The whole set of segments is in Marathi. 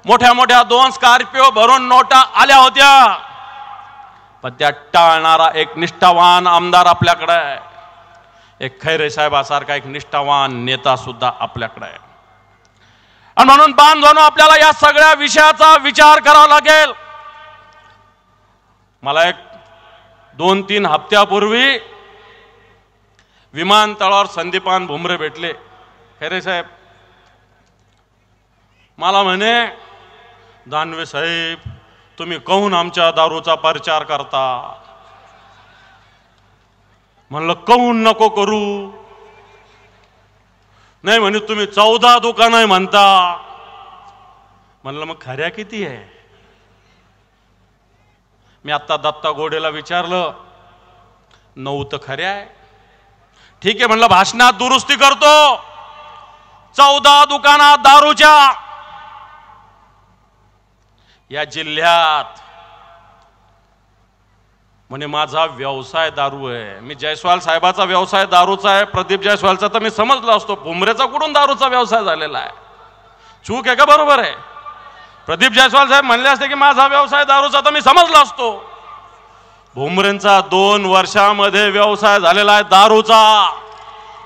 मोठ्या मोठ्या 2 स्कॉर्पिओ भरून नोटा आल्या होत्या, पण त्या टाळणारा एक निष्ठावान आमदार आपल्याकडे आहे, एक खैरे साहेबासारखा एक निष्ठावान नेता सुद्धा आपल्याकडे आहे. आणि म्हणून बांधवांनो, आपल्याला या सगळ्या विषयाचा विचार करावा लागेल. मला एक 2-3 हप्त्यापूर्वी विमानतळावर संदीपान भुमरे भेटले. खैरे साहेब मला म्हणे, दानवे साहेब तुम्ही कहून आमच्या दारूचा प्रचार करता? म्हणलं कहून नको करू. नाही म्हणे तुम्ही 14 दुकान आहे म्हणता. म्हणलं मग खऱ्या किती आहे? मी आता दत्ता गोडेला विचारलं, 9 तर खऱ्या आहे. ठीक आहे म्हणलं, भाषणात दुरुस्ती करतो. 14 दुकानात दारूच्या या जिल्ह्यात. म्हणे माझा व्यवसाय दारू आहे. मी जयस्वाल साहेबाचा व्यवसाय दारूचा आहे, प्रदीप जयस्वालचा तर मी समजलो असतो. भुमरेचा कुठून दारूचा व्यवसाय झालेला आहे? चूक आहे का बरोबर आहे? प्रदीप जयस्वाल साहेब म्हणले असते की माझा व्यवसाय दारूचा तर मी समजलो असतो. भुमरेंचा 2 वर्षामध्ये व्यवसाय झालेला आहे दारूचा.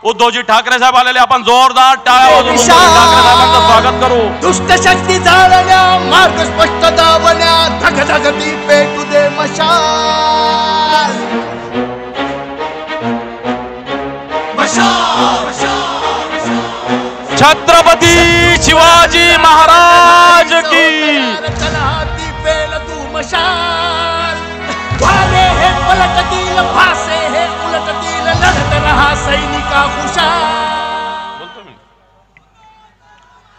उद्धवजी ठाकरे साहेब आलेले, आपण जोरदार टाळ्या वाजवून साहेबांचं स्वागत करू. दुष्ट शक्ती जाळल्या, मार्ग स्पष्ट दावल्या, धगधगती पेटू दे मशाल. छत्रपती शिवाजी महाराज की. कलाती पेल तू मशाल. वारे हे पलटतील, भासे हे उलटतील, लढत रहा सैनिका खुशाल. बोलतो मी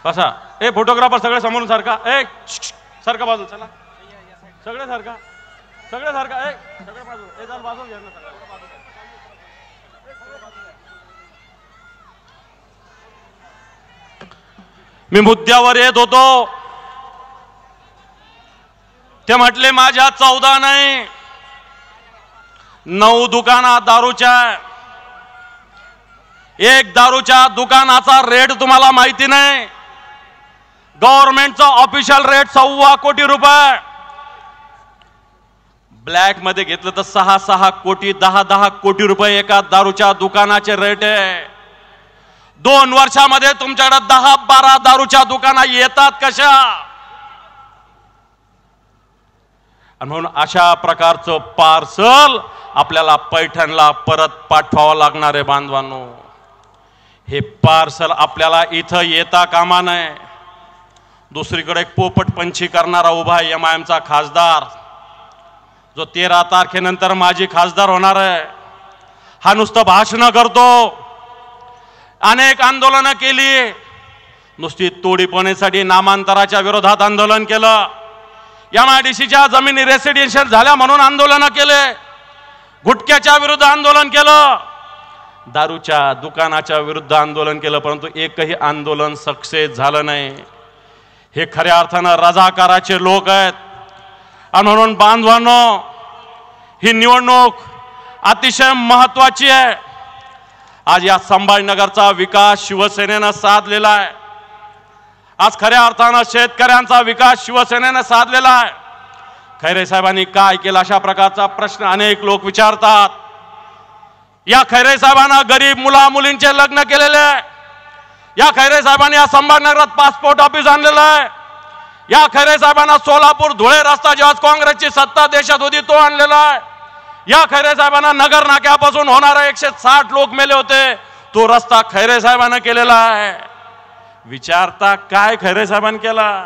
कसा. ए फोटोग्राफर सगळे समोरून सारखा. ए सारखा बाजू चला, सगळे सारखा, सगळे सारखा. ए सगळे बाजू. ए जर बाजू घ्या ना. मी मुद्द्यावर येत होतो. ते म्हटले माझ्या 14 नाही 9 दुकानात दारूच्या. एक दारूच्या दुकानाचा रेट तुम्हाला माहिती नाही. गव्हर्नमेंटचा ऑफिशियल रेट 1.25 कोटी रुपये. ब्लॅक मध्ये घेतलं तर 6-6 कोटी 10-10 कोटी रुपये एका दारूच्या दुकानाचे रेट आहे. 2 वर्षामध्ये तुमच्याकडे 10-12 दारूच्या दुकाना येतात कशा? आणि म्हणून अशा प्रकारचं पार्सल आपल्याला पैठणला परत पाठवावं लागणार आहे बांधवांनो. हे पार्सल आपल्याला इथं येता कामा नये. दुसरीकडे एक पोपटपंची करणारा उभा आहे MIMचा खासदार, जो 13 तारखेनंतर माजी खासदार होणार आहे. हा नुसतं भाषण करतो. अनेक आंदोलनं केली. नुसती तोडीपणीसाठी नामांतराच्या विरोधात आंदोलन केलं. MIDCच्या जमिनी रेसिडेन्शियल झाल्या म्हणून आंदोलन केले. गुटख्याच्या विरुद्ध आंदोलन केलं. दारूच्या दुकानाच्या विरुद्ध आंदोलन केलं. परंतु एकही आंदोलन सक्सेस झालं नाही. हे खऱ्या अर्थानं रजाकाराचे लोक आहेत. आणि म्हणून बांधवांनो, ही निवडणूक अतिशय महत्वाची आहे. आज या संभाजीनगरचा विकास शिवसेनेनं साधलेला आहे. आज खऱ्या अर्थानं शेतकऱ्यांचा विकास शिवसेनेनं साधलेला आहे. खैरे साहेबांनी काय केलं अशा प्रकारचा प्रश्न अनेक लोक विचारतात. या खैरे साहेबांना गरीब मुला मुलींचे लग्न केलेले आहे. या खैरे साहेबांनी या संभाजीनगरात पासपोर्ट ऑफिस आणलेलं आहे. या खैरे साहेबांना सोलापूर धुळे रस्ता जेव्हा काँग्रेसची सत्ता देशात होती तो आणलेला आहे. या खैरे साहेबांना नगर नाक्यापासून होणारे 160 लोक मेले होते, तो रस्ता खैरे साहेबांना केलेला आहे. विचारता काय खैरे साहेबांनी केला?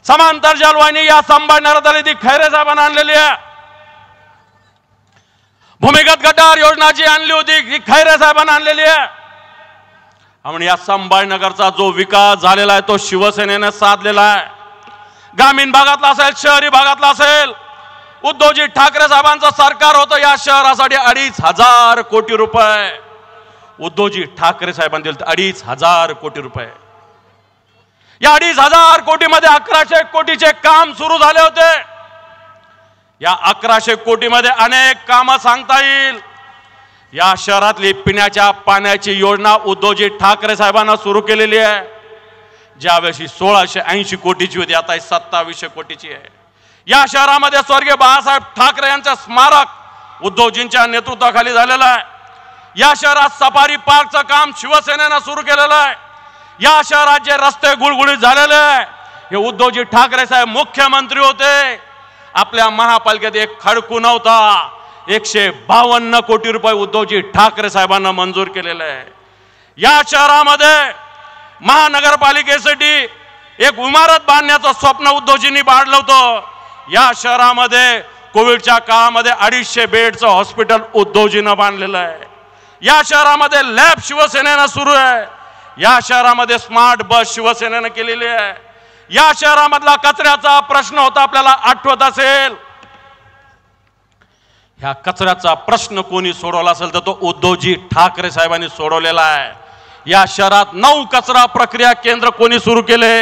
समांतर जलवाहिनी या संभाजीनगरात आली ती खैरे साहेबांना आणलेली आहे. भूमिगत गटार योजना जी आणली होती ती खैरे साहेबांना आणलेली आहे. आणि या संभाजीनगरचा जो विकास झालेला आहे तो शिवसेनेने साधलेला आहे. ग्रामीण भागातला असेल, शहरी भागातला असेल, उद्धवजी ठाकरे साहेबांचं सरकार होतं. या शहरासाठी 2,500 कोटी रुपये उद्धवजी ठाकरे साहेबांनी दिले. 2,500 कोटी रुपये. या 2,500 कोटीमध्ये 1,100 कोटीचे काम सुरू झाले होते. या 1,100 कोटीमध्ये अनेक कामं सांगता येईल. या शहरातली पिण्याच्या पाण्याची योजना उद्धवजी ठाकरे साहेबांना सुरू केलेली आहे. ज्यावेळी 1680 कोटीची होती, आता 2700 कोटीची आहे. या शहरामध्ये स्वर्गीय बाळासाहेब ठाकरे यांचं स्मारक उद्धवजींच्या नेतृत्वाखाली झालेलं आहे. या शहरात सफारी पार्कचं काम शिवसेनेनं सुरू केलेलं आहे. या शहरात जे रस्ते गुळगुळीत झालेले आहे, हे उद्धवजी ठाकरे साहेब मुख्यमंत्री होते. आपल्या महापालिकेत एक खडकू नव्हता. 152 कोटी रुपये उद्धवजी ठाकरे साहेबांना मंजूर केलेले आहे. या शहरामध्ये महानगरपालिकेसाठी एक इमारत बांधण्याचं स्वप्न उद्धवजींनी बाळगलं होतं. या शहरामध्ये कोविडच्या काळामध्ये 250 बेडचं हॉस्पिटल उद्धवजीनं बांधलेलं आहे. या शहरामध्ये लॅब शिवसेनेनं सुरू आहे. या शहरामध्ये स्मार्ट बस शिवसेनेनं केलेली आहे. या शहरामधला कचऱ्याचा प्रश्न होता, आपल्याला आठवत असेल. ह्या कचऱ्याचा प्रश्न कोणी सोडवला असेल तर तो उद्धवजी ठाकरे साहेबांनी सोडवलेला आहे. या शहरात 9 कचरा प्रक्रिया केंद्र कोणी सुरू केले?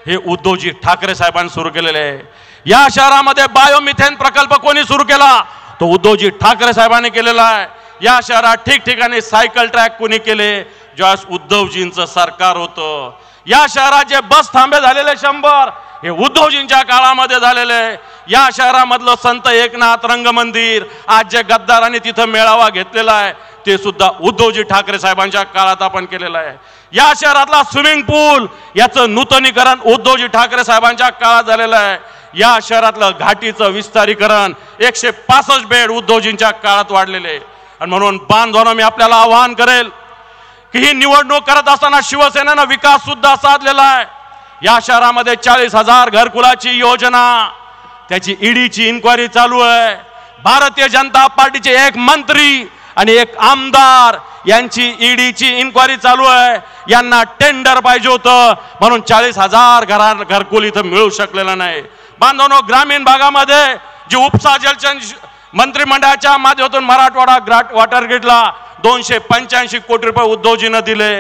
हे उद्धवजी ठाकरे साहेबांनी सुरू केलेले आहे. या शहरामध्ये बायोमिथेन प्रकल्प कोणी सुरू केला? तो उद्धवजी ठाकरे साहेबांनी केलेला आहे. या शहरात ठिकठिकाणी सायकल ट्रॅक कोणी केले? ज्यावेळेस उद्धवजींचं सरकार होतं. या शहरात जे बस थांबे झालेले 100 हे उद्धवजींच्या काळामध्ये झालेले. या शहरामधलं संत एकनाथ रंगमंदिर, आज जे गद्दारांनी तिथं मेळावा घेतलेला आहे, ते सुद्धा उद्धवजी ठाकरे साहेबांच्या काळात आपण केलेलं आहे. या शहरातला स्विमिंग पूल याचं नूतनीकरण उद्धवजी ठाकरे साहेबांच्या काळात झालेलं आहे. या शहरातलं घाटीचं विस्तारीकरण 165 बेड उद्धवजींच्या काळात वाढलेले. आणि म्हणून बांधवांनो, मी आपल्याला आवाहन करेल की ही निवडणूक करत असताना शिवसेनेनं विकास सुद्धा साधलेला आहे. या शहरामध्ये 40,000 घरकुलाची योजना, त्याची ईडीची इन्क्वायरी चालू आहे. भारतीय जनता पार्टीचे एक मंत्री आणि एक आमदार यांची ईडीची इन्क्वायरी चालू आहे. यांना टेंडर पाहिजे होतं, म्हणून 40,000 घरकुल इथं मिळू शकलेलं नाही. बांधवांनो, ग्रामीण भागामध्ये जी उपसा जलचन मंत्रिमंडळाच्या माध्यमातून मराठवाडा वॉटर ग्रीडला 285 कोटी रुपये उद्धवजीनं दिले.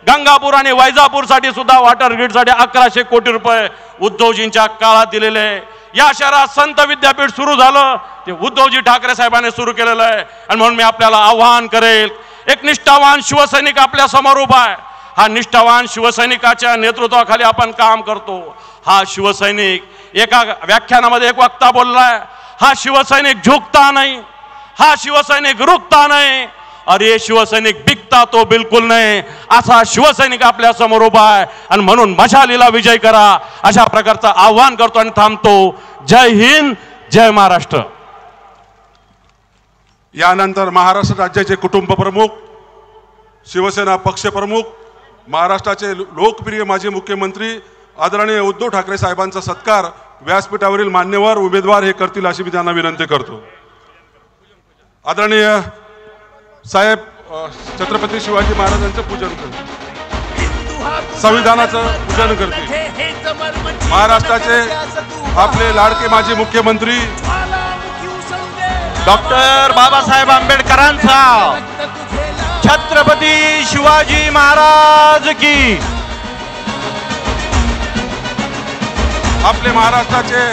गंगापूर आणि वैजापूरसाठी सुद्धा वॉटर ग्रीडसाठी 1100 कोटी रुपये उद्धवजींच्या काळात दिलेले. या शहरात संत विद्यापीठ सुरू झालं, ते उद्धवजी ठाकरे साहेबांनी सुरू केलेलं आहे. आणि म्हणून मी आपल्याला आवाहन करेल, एक निष्ठावान शिवसैनिक आपल्या समोर उभा आहे. हा निष्ठावान शिवसैनिकाच्या नेतृत्वाखाली आपण काम करतो. हा शिवसैनिक एका व्याख्यानामध्ये एक वक्ता बोललाय, हा शिवसैनिक झुकता नहीं, हा शिवसैनिक रुकता नहीं और ये शिवसैनिक बिकता तो बिलकुल नाही. असा शिवसैनिक आपल्या समोर उभा आहे. आणि म्हणून मशालीला विजय करा, अशा प्रकारचं आव्हान करतो आणि थांबतो. जय हिंद, जय महाराष्ट्र. यानंतर महाराष्ट्र राज्याचे कुटुंब प्रमुख, शिवसेना पक्ष प्रमुख, महाराष्ट्राचे लोकप्रिय माजी मुख्यमंत्री आदरणीय उद्धव ठाकरे साहेबांचा सत्कार व्यासपीठावरील मान्यवर उमेदवार हे करतील अशी मी त्यांना विनंती करतो. आदरणीय साहेब छत्रपती शिवाजी महाराजांचं पूजन करतील, संविधानाचं पूजन करतील. महाराष्ट्राचे आपले लाडके माजी मुख्यमंत्री डॉक्टर बाबासाहेब आंबेडकरांचा छत्रपती शिवाजी महाराज की. आपले महाराष्ट्राचे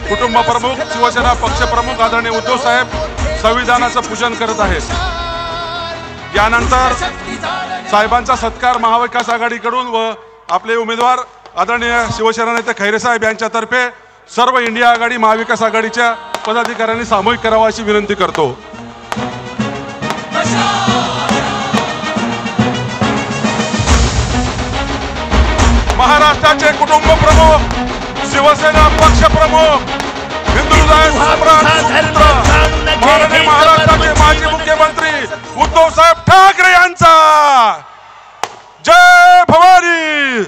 कुटुंब प्रमुख, शिवसेना पक्ष प्रमुख आदरणीय उद्धव साहेब संविधानाचं पूजन करत आहेत. यानंतर साहेबांचा सत्कार महाविकास आघाडीकडून व आपले उमेदवार आदरणीय शिवसेना नेते खैरे साहेब यांच्यातर्फे सर्व इंडिया आघाडी महाविकास आघाडीच्या पदाधिकाऱ्यांनी सामूहिक करावा अशी विनंती करतो. महाराष्ट्राचे कुटुंब प्रमुख, शिवसेना पक्ष प्रमुख, हिंदुत्व सम्राट माननीय महाराष्ट्राचे माजी मुख्यमंत्री उद्धव साहेब ठाकरे यांचा जय भवानी.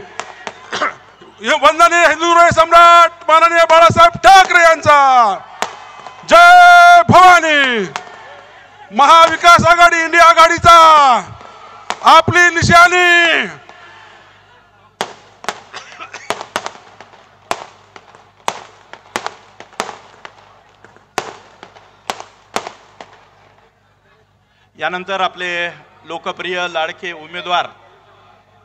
वंदनीय हिंदुत्व सम्राट माननीय बाळासाहेब ठाकरे यांचा जय भवानी. महाविकास आघाडी इंडिया आघाडीचा आपली निशाणी. यानंतर आपले लोकप्रिय लाडके उमेदवार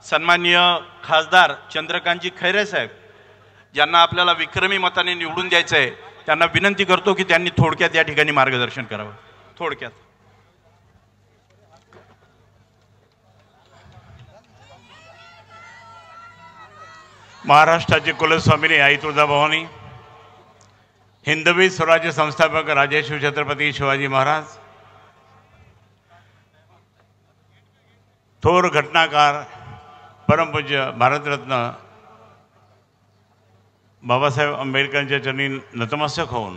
सन्माननीय खासदार चंद्रकांतजी खैरे साहेब, ज्यांना आपल्याला विक्रमी मताने निवडून द्यायचं आहे, त्यांना विनंती करतो की त्यांनी थोडक्यात या ठिकाणी मार्गदर्शन करावं. थोडक्यात. महाराष्ट्राचे कुलस्वामिनी आई तुळजाभवानी, हिंदवी स्वराज्य संस्थापक राजे शिवछत्रपती शिवाजी महाराज, थोर घटनाकार परमपूज्य भारतरत्न बाबासाहेब आंबेडकरांच्या चरणी नतमस्तक होऊन,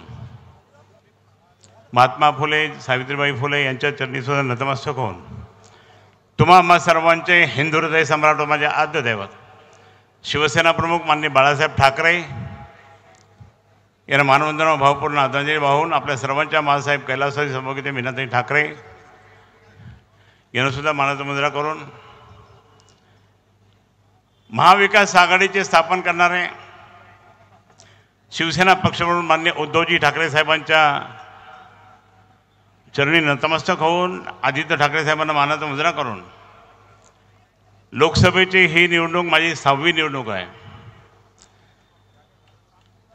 महात्मा फुले सावित्रीबाई फुले यांच्या चरणी सुद्धा नतमस्तक होऊन, तुम्हा आम्हा सर्वांचे हिंदू हृदय सम्राट माझे आद्य दैवत शिवसेना प्रमुख माननीय बाळासाहेब ठाकरे यांना मानवंदना भावपूर्ण आदरांजली वाहून आपल्या सर्वांच्या मासाहेब कैलासवासी सौभाग्यवती मीनाताई ठाकरे यांना सुद्धा मानाचा मुजरा करून महाविकास आघाडीचे स्थापन करणारे शिवसेना पक्षप्रमुख माननीय उद्धवजी ठाकरे साहेबांच्या चरणी नतमस्तक होऊन आदित्य ठाकरे साहेबांना मानाचा मुजरा करून, लोकसभेची ही निवडणूक माझी 6वी निवडणूक आहे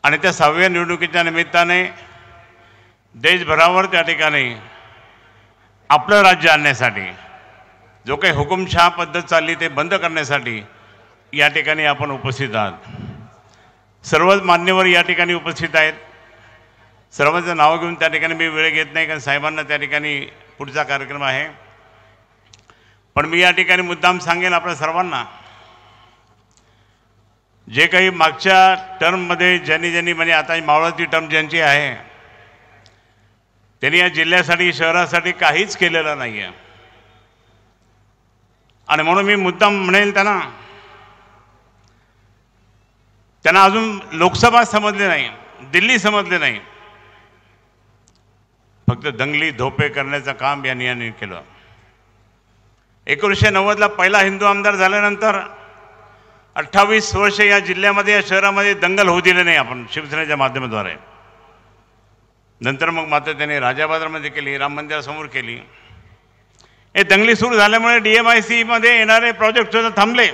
आणि त्या 6व्या निवडणुकीच्या निमित्ताने देशभरावर त्या ठिकाणी आपलं राज्य आणण्यासाठी जो काही हुकुमशहा पद्धत चालली ते बंद करण्यासाठी या ठिकाणी आपण उपस्थित आहात। सर्वच मान्यवर या ठिकाणी उपस्थित आहेत। सर्वांचं नाव घेऊन त्या ठिकाणी मी वेळ घेत नाही, कारण साहेबांना त्या ठिकाणी पुढचा कार्यक्रम आहे। पण मी या ठिकाणी मुद्दाम सांगेन आपल्या सर्वांना, जे काही मागच्या टर्ममध्ये ज्यांनी म्हणजे आता मावळाची टर्म ज्यांची आहे त्यांनी या जिल्ह्यासाठी शहरासाठी काहीच केलेलं नाही आहे आणि म्हणून मी मुद्दाम म्हणेल त्यांना अजून लोकसभा समजले नाही, दिल्ली समजले नाही, फक्त दंगली धोपे करण्याचं काम यांनी केलं। 1990ला पहिला हिंदू आमदार झाल्यानंतर 28 वर्ष या जिल्ह्यामध्ये या शहरामध्ये दंगल होऊ दिले नाही आपण शिवसेनेच्या माध्यमाद्वारे। नंतर मग मात्र त्याने राजाबाजारमध्ये केली, राम मंदिरासमोर केली। हे दंगली सुरू झाल्यामुळे DMIC मध्ये येणारे प्रोजेक्ट सुद्धा थांबले।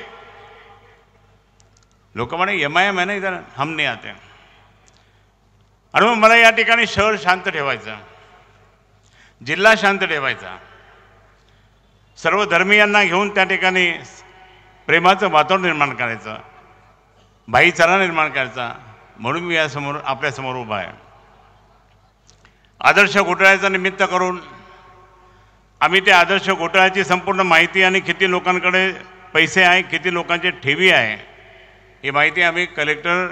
लोक म्हणे MIM है ना इधर, हम नहीं आते। आणि मग मला या ठिकाणी शहर शांत ठेवायचं, जिल्हा शांत ठेवायचा, सर्व धर्मीयांना घेऊन त्या ठिकाणी प्रेमाचं वातावरण निर्माण करायचं, भाईचारा निर्माण करायचा, म्हणून मी यासमोर आपल्यासमोर उभा आहे। आदर्श घोटाळ्याचा निमित्त करून आम्ही त्या आदर्श घोटाळ्याची संपूर्ण माहिती आणि किती लोकांकडे पैसे आहे, किती लोकांचे ठेवी आहे, ही माहिती आम्ही कलेक्टर,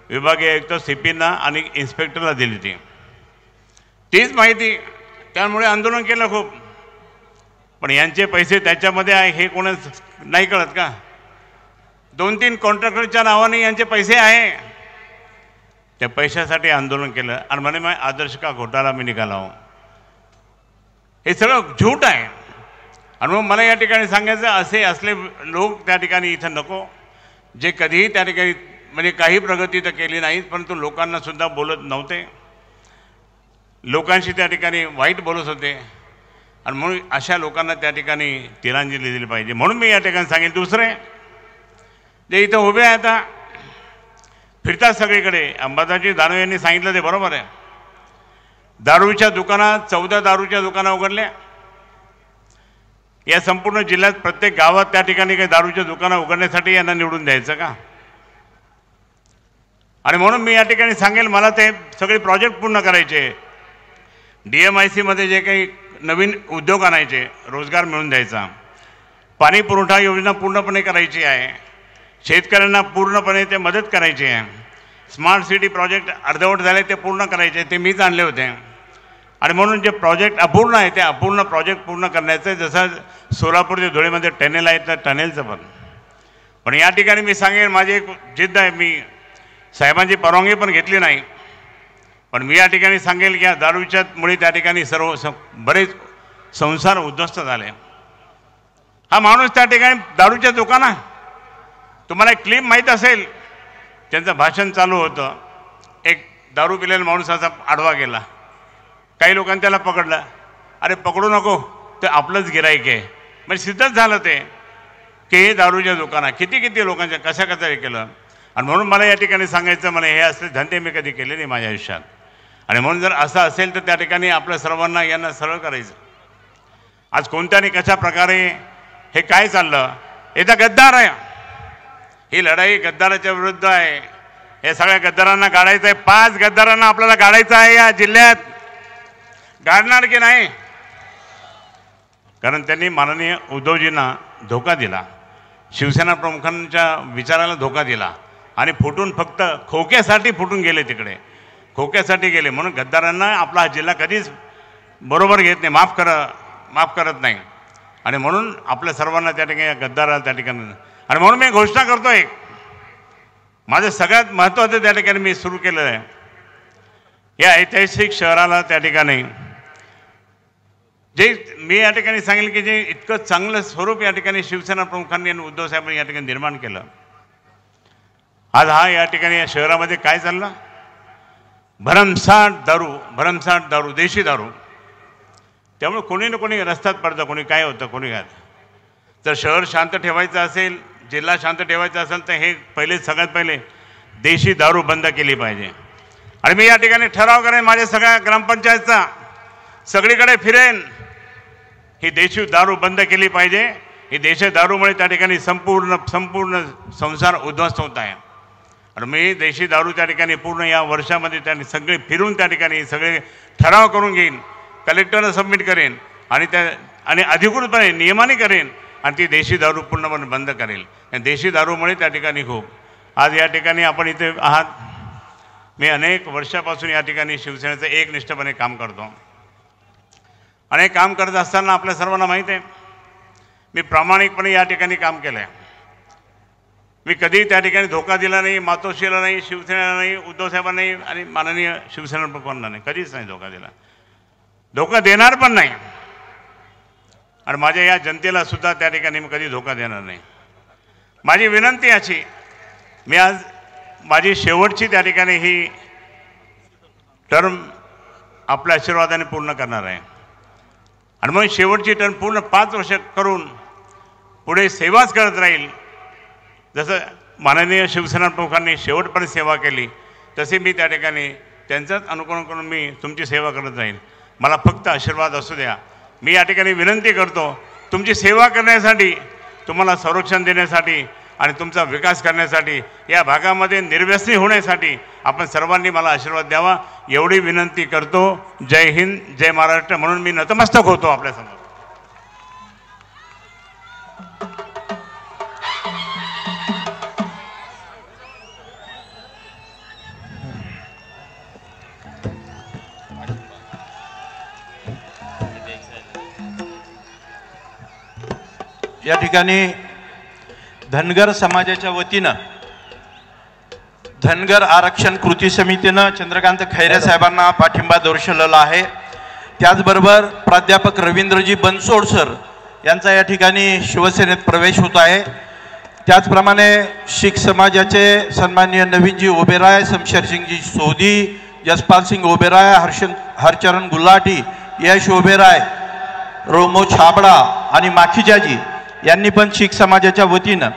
विभागीय आयुक्त, CPना आणि इन्स्पेक्टरला दिली होती। तीच माहिती, त्यामुळे आंदोलन केलं खूप। पण यांचे पैसे त्याच्यामध्ये आहे हे कोणाच नाही कळत का? 2-3 कॉन्ट्रॅक्टरच्या नावाने यांचे पैसे आहे, त्या पैशासाठी आंदोलन केलं आणि म्हणे मग आदर्श का घोटाळा मी निघाला हूं। हे सगळं झूट आहे। आणि मग मला या ठिकाणी सांगायचं, असे असले लोक त्या ठिकाणी इथं नको, जे कधीही त्या ठिकाणी म्हणजे काही प्रगती तर केली नाही, परंतु लोकांना सुद्धा बोलत नव्हते, लोकांशी त्या ठिकाणी वाईट बोलत होते आणि म्हणून अशा लोकांना त्या ठिकाणी तिलांजली दिली पाहिजे। म्हणून मी या ठिकाणी सांगेन, दुसरे जे इथं उभे आहेत आता फिरतात सगळीकडे, अंबादासजी दानवे यांनी सांगितलं ते बरोबर आहे। दारूच्या दुकानात 14 दारूच्या दुकानं उघडल्या या संपूर्ण जिल्ह्यात, प्रत्येक गावात त्या ठिकाणी काही दारूच्या दुकानं उघडण्यासाठी यांना निवडून द्यायचं का? आणि म्हणून मी या ठिकाणी सांगेल, मला ते सगळे प्रोजेक्ट पूर्ण करायचे, DMIC मध्ये जे काही नवीन उद्योग आणायचे, रोजगार मिळवून द्यायचा, पाणी पुरवठा योजना पूर्णपणे करायची आहे, शेतकऱ्यांना पूर्णपणे ते मदत करायची आहे, स्मार्ट सिटी प्रोजेक्ट अर्धवट झाले ते पूर्ण करायचे, ते मीच आणले होते। आणि म्हणून जे प्रोजेक्ट अपूर्ण आहे ते अपूर्ण प्रोजेक्ट पूर्ण करण्याचं, जसं सोलापूर ते धुळेमध्ये टनेल आहे तर टनेलचं पण या ठिकाणी मी सांगेन, माझी एक जिद्द आहे, मी साहेबांची परवानगी पण घेतली नाही, पण मी या ठिकाणी सांगेल की या दारूच्या मुळे त्या ठिकाणी बरेच संसार उद्ध्वस्त झाले। हा माणूस त्या ठिकाणी दारूच्या दुकानात, तुम्हाला एक क्लिप माहीत असेल, त्यांचं भाषण चालू होतं, एक दारू पिलेला माणूस असा आडवा गेला, काही लोकांनी त्याला पकडलं, अरे पकडू नको, ते आपलंच गिराईक आहे, म्हणजे सिद्धच झालं ते की हे दारूच्या दुकानात किती लोकांच्या कशा हे केलं। आणि म्हणून मला या ठिकाणी सांगायचं, मला हे असले धंदे मी कधी केले नाही माझ्या आयुष्यात, आणि म्हणून जर असं असेल तर त्या ठिकाणी आपल्या सर्वांना यांना सरळ करायचं। आज कोणत्या आणि कशा प्रकारे हे काय चाललं, याचा गद्दार आहे, ही लढाई गद्दाराच्या विरुद्ध आहे. हे सगळ्या गद्दारांना गाडायचं आहे. 5 गद्दारांना आपल्याला गाडायचं आहे या जिल्ह्यात. गाडणार की नाही? कारण त्यांनी माननीय उद्धवजींना धोका दिला, शिवसेना प्रमुखांच्या विचाराला धोका दिला आणि फुटून फक्त खोक्यासाठी फुटून गेले, तिकडे खोक्यासाठी गेले. म्हणून गद्दारांना आपला हा जिल्हा कधीच बरोबर घेत नाही, माफ करत नाही. आणि म्हणून आपल्या सर्वांना त्या ठिकाणी गद्दाराला त्या ठिकाणी, आणि म्हणून मी घोषणा करतोय, माझं सगळ्यात महत्त्वाचं त्या ठिकाणी मी सुरू केलेलं आहे. या ऐतिहासिक शहराला त्या ठिकाणी जे मी या ठिकाणी सांगेल की जे इतकं चांगलं स्वरूप या ठिकाणी शिवसेना प्रमुखांनी आणि उद्धव साहेबांनी या ठिकाणी निर्माण केलं. आज हा या ठिकाणी या शहरामध्ये काय चाललं? भरमसाठ दारू, देशी दारू. त्यामुळे कोणी ना कोणी रस्त्यात पडतं, कोणी काय होतं, कोणी काय. जर शहर शांत ठेवायचं असेल, जिल्हा शांत ठेवायचा असेल तर हे सगळ्यात पहिले देशी दारू बंद केली पाहिजे. आणि मी या ठिकाणी ठराव करेन माझ्या सगळ्या ग्रामपंचायतचा, सगळीकडे फिरेन, ही देशी दारू बंद केली पाहिजे. ही देशी दारूमुळे त्या ठिकाणी संपूर्ण संसार उद्ध्वस्त होत आहे. आणि मी देशी दारू त्या ठिकाणी पूर्ण या वर्षामध्ये त्यांनी सगळे फिरून त्या ठिकाणी सगळे ठराव करून घेईन, कलेक्टरला सबमिट करेन आणि अधिकृतपणे नियमाने करेन आणि ती देशी दारू पूर्णपणे बंद करेल. देशी दारूमुळे त्या ठिकाणी खूप आज या ठिकाणी आपण इथे आहात. मी अनेक वर्षापासून या ठिकाणी शिवसेनेचं एकनिष्ठपणे काम करतो आणि काम करत असताना आपल्या सर्वांना माहीत आहे मी प्रामाणिकपणे या ठिकाणी काम केलं आहे. मी कधी त्या ठिकाणी धोका दिला नाही, मातोश्रीला नाही, शिवसेनेला नाही, उद्धवसाहेबांना नाही आणि माननीय शिवसेना प्रमुखांना नाही, कधीच नाही धोका दिला, धोका देणार पण नाही. आणि माझ्या या जनतेला सुद्धा त्या ठिकाणी मी कधी धोका देणार नाही. माझी विनंती अशी, मी आज माझी शेवटची त्या ठिकाणी ही टर्म आपल्या आशीर्वादाने पूर्ण करणार आहे. आणि मग शेवटची टर्म पूर्ण 5 वर्ष करून पुढे सेवाच करत राहील. जसं माननीय शिवसेना प्रमुखांनी शेवटपर्यंत सेवा केली तसे मी त्या ठिकाणी त्यांचाच अनुकरण करून मी तुमची सेवा करत राहील. मला फक्त आशीर्वाद असू द्या. मी या ठिकाणी विनंती करतो, तुमची सेवा करण्यासाठी, तुम्हाला संरक्षण देण्यासाठी आणि तुमचा विकास करण्यासाठी, या भागामध्ये निर्व्यसनी होण्यासाठी आपण सर्वांनी मला आशीर्वाद द्यावा एवढी विनंती करतो. जय हिंद, जय महाराष्ट्र. म्हणून मी नतमस्तक होतो आपल्यासमोर. या ठिकाणी धनगर समाजाच्या वतीनं धनगर आरक्षण कृती समितीनं चंद्रकांत खैरे साहेबांना पाठिंबा दर्शवलेला आहे. त्याचबरोबर प्राध्यापक रवींद्रजी बनसोड सर यांचा या ठिकाणी शिवसेनेत प्रवेश होत आहे. त्याचप्रमाणे शीख समाजाचे सन्माननीय नवीनजी ओबेराय, शमशेरसिंगजी सोधी, जसपाल सिंग ओबेराय, हरचरण गुलाटी, यश ओबेराय, रोमो छाबडा आणि माखीजाजी यांनी पण शीख समाजाच्या वतीनं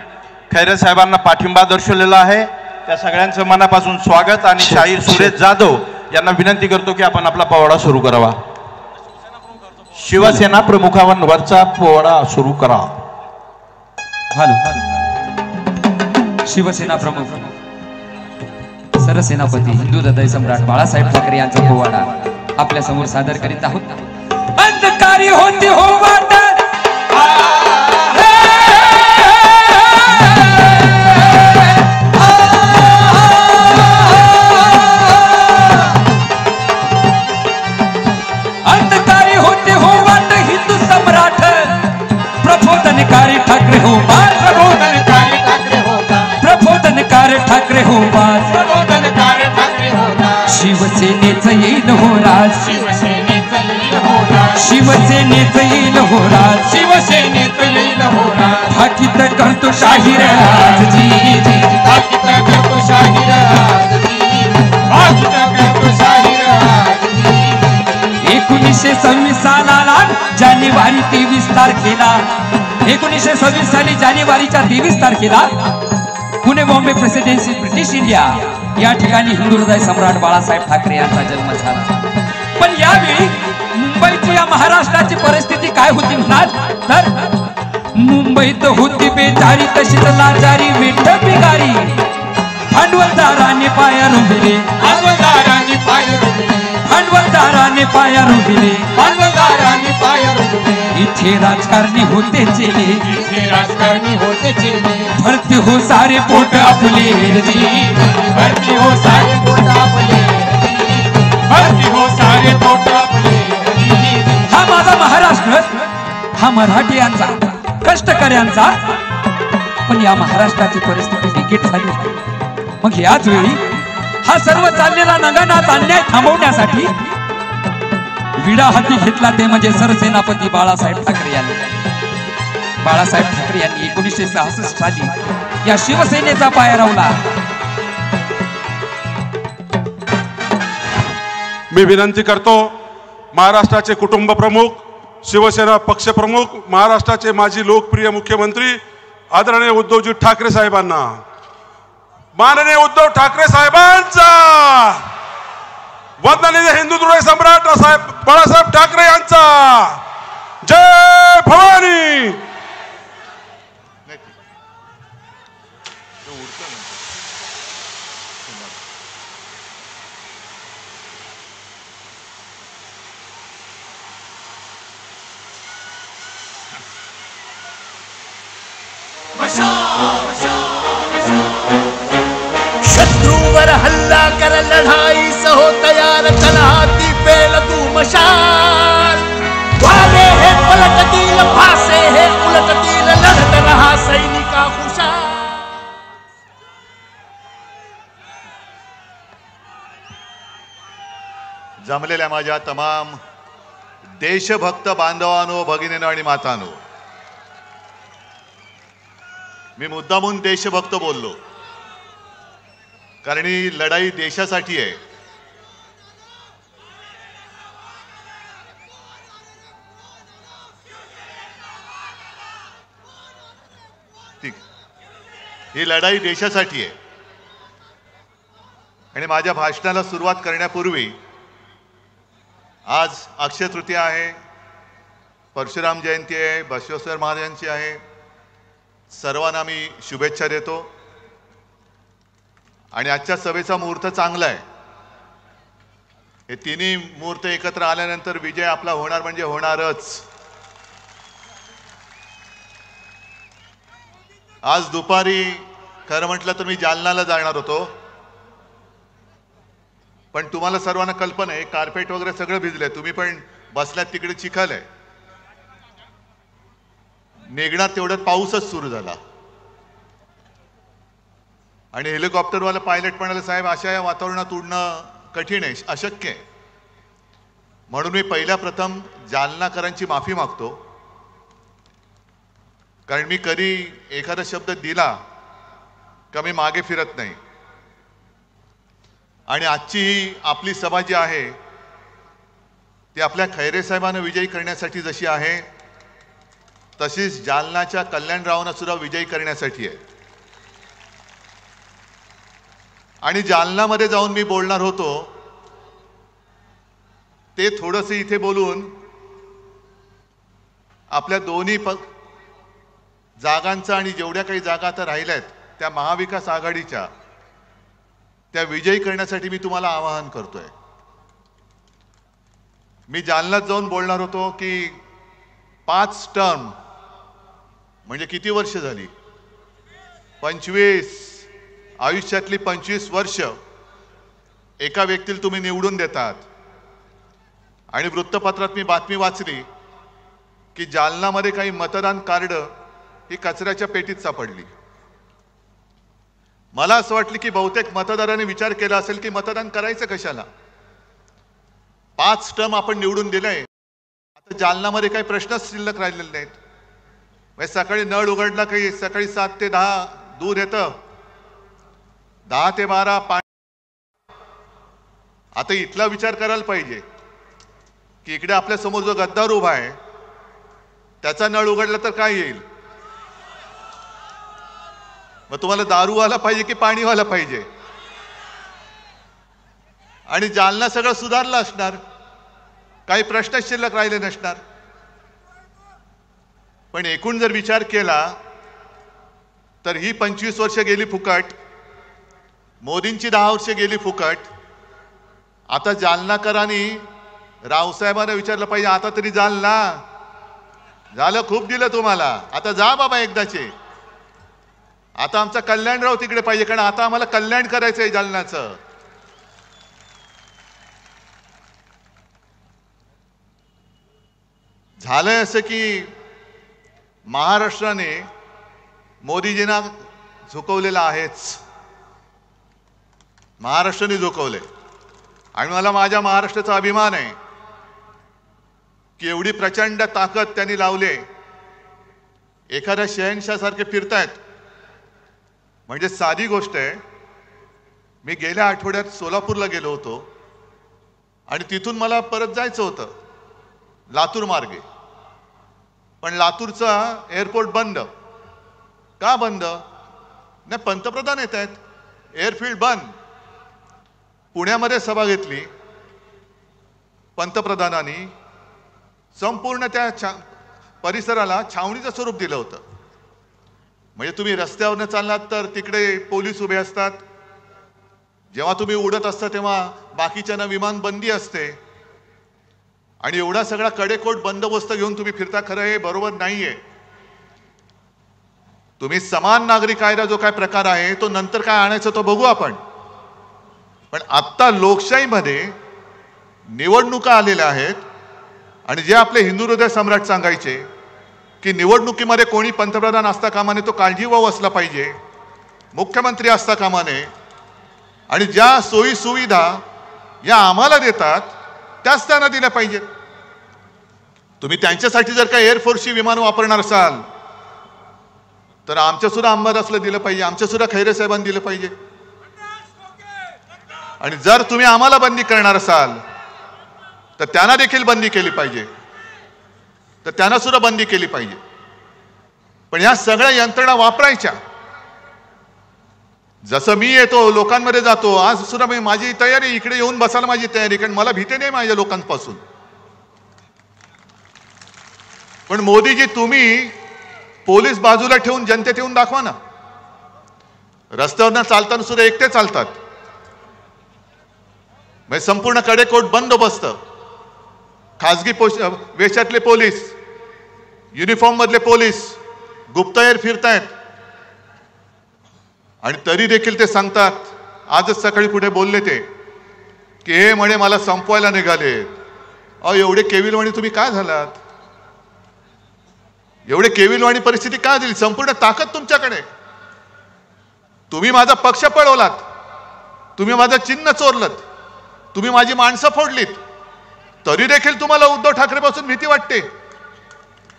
खैरे साहेबांना पाठिंबा दर्शवलेला आहे. त्या सगळ्यांचं मनापासून स्वागत. आणि शाहीर सुरेश जाधव यांना विनंती करतो की आपण आपला पोवाडा सुरू करावा. शिवसेना प्रमुखांवरचा पोवाडा सुरू करा. शिवसेना प्रमुख सरसेनापती हिंदू हृदय सम्राट बाळासाहेब ठाकरे यांचा पोवाडा आपल्या समोर सादर करीत आहोत. अंधकारी होती हो वाट, अंधकारी होती हो वाट, हिंदू सम्राट प्रबोधनकारी ठाकरे हो बाज, प्रबोधनकारी ठाकरे हो बाज, प्रबोधनकारी ठाकरे हो बाज, प्रबोधनकारी ठाकरे हो बाज. शिवसेनेचं येईल हो राज, शिवसेनेचं येईल हो राज, शिवसेनेचं येईल हो राज, शिवसेनेचं येईल हो राज. थाकीत करतो शाहीर राजजी, थाकीत करतो शाहीर राजजी, थाकीत करतो शाहीर राजजी. 1926 सालाला जानेवारी 23 तारखेला, 1926 साली जानेवारीच्या 23 तारखेला Pune Bombay presidency British India या ठिकाणी हिंदू हृदय सम्राट बाळासाहेब ठाकरे यांचा जन्म झाला. पण यावेळी मुंबईची या महाराष्ट्राची परिस्थिती काय होती म्हणाल तर मुंबईत होती बेजारी तशीच लाचारी विठ बिगारी भांडवलदाराने पाया रुबिले भांडवलदारांनी पाय रोवले भांडवलदाराने पाया रुबिले भांडवलदारांनी पाय रोवले इथे राजकारणी होते चेले इथे राजकारणी होते चेले भरती हो सारे पोट आपले भरती हो सारे पोट आपले भरती हो सारे पोट आपले हा माझा महाराष्ट्र हा मराठीयांचा कष्टकऱ्यांचा पण या महाराष्ट्राची परिस्थिती बिकट झाली मग याच वेळी हा सर्व चाललेला नगनाथ अन्याय थांबवण्यासाठी विडा हाती घेतला ते म्हणजे सरसेनापती बाळासाहेब ठाकरे यांनी बाळासाहेब ठाकरे यांनी 1966 साली या शिवसेनेचा पाया रोवला मी विनंती करतो महाराष्ट्राचे कुटुंब प्रमुख शिवसेना पक्षप्रमुख महाराष्ट्राचे माजी लोकप्रिय मुख्यमंत्री आदरणीय उद्धवजी ठाकरे साहेबांना माननीय उद्धव ठाकरे साहेबांचा वंदनीय हिंदुत्व सम्राट साहेब बाळासाहेब ठाकरे यांचा जय भवानी. शत्रूवर हल्ला कर लढाई सहो तयार तलहाती पेल तू मशाल वारे हे पलटतील फासे हे उलटतील लढत रहा सैनिका हुशार. जमलेल्या माझ्या तमाम देशभक्त बांधवांनो भगिनीनो आणि मातांनो मी मुद्दामून देशभक्त बोललो कारण ही लढाई देशासाठी आहे. ठीक ही लढाई देशासाठी आहे आणि माझ्या भाषणाला सुरुवात करण्यापूर्वी आज अक्षय तृतीया आहे परशुराम जयंती आहे बसवेश्वर महाराजांची आहे. सर्वांना मी शुभेच्छा देतो आणि आजच्या सभेचा मुहूर्त चांगला आहे. हे तिन्ही मुहूर्त एकत्र आल्यानंतर विजय आपला होणार म्हणजे होणारच. आज दुपारी खरं म्हटलं तर मी जालन्याला जाणार होतो पण तुम्हाला सर्वांना कल्पना आहे कार्पेट वगैरे सगळं भिजलंय तुम्ही पण बसल्यात तिकडे चिखल आहे. निघणार तेवढ्यात पाऊसच सुरू झाला आणि हेलिकॉप्टरवाला पायलट म्हणाले साहेब अशा या वातावरणात उडणं कठीण आहे अशक्य आहे. म्हणून मी पहिल्या प्रथम जालनाकरांची माफी मागतो कारण मी कधी एखादा शब्द दिला का मी मागे फिरत नाही आणि आजची ही आपली सभा जी आहे ती आपल्या खैरे साहेबांना विजयी करण्यासाठी जशी आहे तशीच जालनाच्या कल्याणरावांना सुद्धा विजयी करण्यासाठी आहे. आणि जालनामध्ये जाऊन मी बोलणार होतो ते थोडंसं इथे बोलून आपल्या दोन्ही जागांचा आणि जेवढ्या काही जागा आता राहिल्यात त्या महाविकास आघाडीच्या त्या विजयी करण्यासाठी मी तुम्हाला आवाहन करतोय. मी जालन्यात जाऊन बोलणार होतो की 5 टर्म म्हणजे किती वर्ष झाली 25 आयुष्यातली 25 वर्ष एका व्यक्तीला तुम्ही निवडून देतात आणि वृत्तपत्रात मी बातमी वाचली की जालनामध्ये काही मतदान कार्ड ही कचऱ्याच्या पेटीत सापडली. मला असं वाटलं की बहुतेक मतदारांनी विचार केला असेल की मतदान करायचं कशाला 5 टर्म आपण निवडून दिलंय आता जालनामध्ये काही प्रश्नच शिल्लक राहिलेले नाहीत. म्हणजे सकाळी नळ उघडला काही सकाळी 7 ते 10 दूध येतं 10 ते 12 पाणी. आता इथला विचार करायला पाहिजे की इकडे आपल्या समोर जो गद्दार उभा आहे त्याचा नळ उघडला तर काय येईल. मग तुम्हाला दारू आला पाहिजे की पाणीवाला पाहिजे. आणि जालना सगळं सुधारलं असणार काही प्रश्न शिल्लक राहिले नसणार. पण एकूण जर विचार केला तर ही 25 वर्ष गेली फुकट, मोदींची 10 वर्ष गेली फुकट. आता जालनाकरांनी रावसाहेबांना विचारलं पाहिजे, आता तरी जालना झालं, खूप दिलं तुम्हाला, आता जा बाबा एकदाचे. आता आमचा कल्याणराव तिकडे पाहिजे, कारण आता आम्हाला कल्याण करायचंय जालन्याचं. झालंय असं की महाराष्ट्राने मोदीजींना झुकवलेलं आहेच, महाराष्ट्राने झुकवले. आणि मला माझ्या महाराष्ट्राचा अभिमान आहे की एवढी प्रचंड ताकद त्यांनी लावले. एखाद्या शहनशाहसारखे फिरतायत म्हणजे साधी गोष्ट आहे. मी गेल्या आठवड्यात सोलापूरला गेलो होतो आणि तिथून मला परत जायचं होतं लातूर मार्गे, पण लातूरचा एअरपोर्ट बंद. का बंद? नाही, पंतप्रधान येत आहेत, एअरफील्ड बंद. पुण्यामध्ये सभा घेतली पंतप्रधानांनी, संपूर्ण त्या परिसराला छावणीचं स्वरूप दिलं होतं. म्हणजे तुम्ही रस्त्यावरनं चाललात तर तिकडे पोलीस उभे असतात, जेव्हा तुम्ही उडत असता तेव्हा बाकीच्यांना विमान बंदी असते, आणि एवढा सगळा कडेकोट बंदोबस्त घेऊन तुम्ही फिरता. खरं हे बरोबर नाहीये. तुम्ही समान नागरिक कायदा जो काय प्रकार आहे तो नंतर काय आणायचं तो बघू आपण, पण आत्ता लोकशाहीमध्ये निवडणुका आलेल्या आहेत. आणि जे आपले हिंदू हृदय सम्राट सांगायचे की निवडणुकीमध्ये कोणी पंतप्रधान असता कामा नये, तो काळजीवाहू असला पाहिजे, मुख्यमंत्री असता कामा नये, आणि ज्या सोयी सुविधा या आम्हाला देतात त्याच त्यांना दिल्या पाहिजेत. तुम्ही त्यांच्यासाठी जर का एअरफोर्सची विमान वापरणार असाल तर आमच्या सुद्धा अंबादासला दिलं पाहिजे, आमच्या सुद्धा खैरे साहेबांनी दिलं पाहिजे. आणि जर तुम्ही आम्हाला बंदी करणार असाल तर त्यांना देखील बंदी केली पाहिजे, तर त्यांना सुद्धा बंदी केली पाहिजे. पण या सगळ्या यंत्रणा वापरायच्या. जसं मी येतो लोकांमध्ये जातो, आज सुद्धा मी माझी तयारी, इकडे येऊन बसायला माझी तयारी, कारण मला भीती नाही माझ्या लोकांपासून. पण मोदीजी तुम्ही पोलीस बाजूला ठेवून जनतेत येऊन दाखवा ना. रस्त्यावरनं चालताना सुद्धा एकटे चालतात, म्हणजे संपूर्ण कडेकोट बंदोबस्त, खासगी वेशातले पोलीस, युनिफॉर्म मधले पोलीस गुप्तहेर फिरतायत. आणि तरी देखील ते सांगतात, आजच सकाळी कुठे बोलले ते की हे म्हणे मला संपवायला निघाले. अहो एवढे केविलवाणी तुम्ही काय झालात? एवढे केविलवाणी परिस्थिती काय दिली? संपूर्ण ताकद तुमच्याकडे. तुम्ही माझा पक्ष पळवलात, तुम्ही माझं चिन्ह चोरलत, तुम्ही माझी माणसं फोडलीत, तरी देखील तुम्हाला उद्धव ठाकरे पासून भीती वाटते.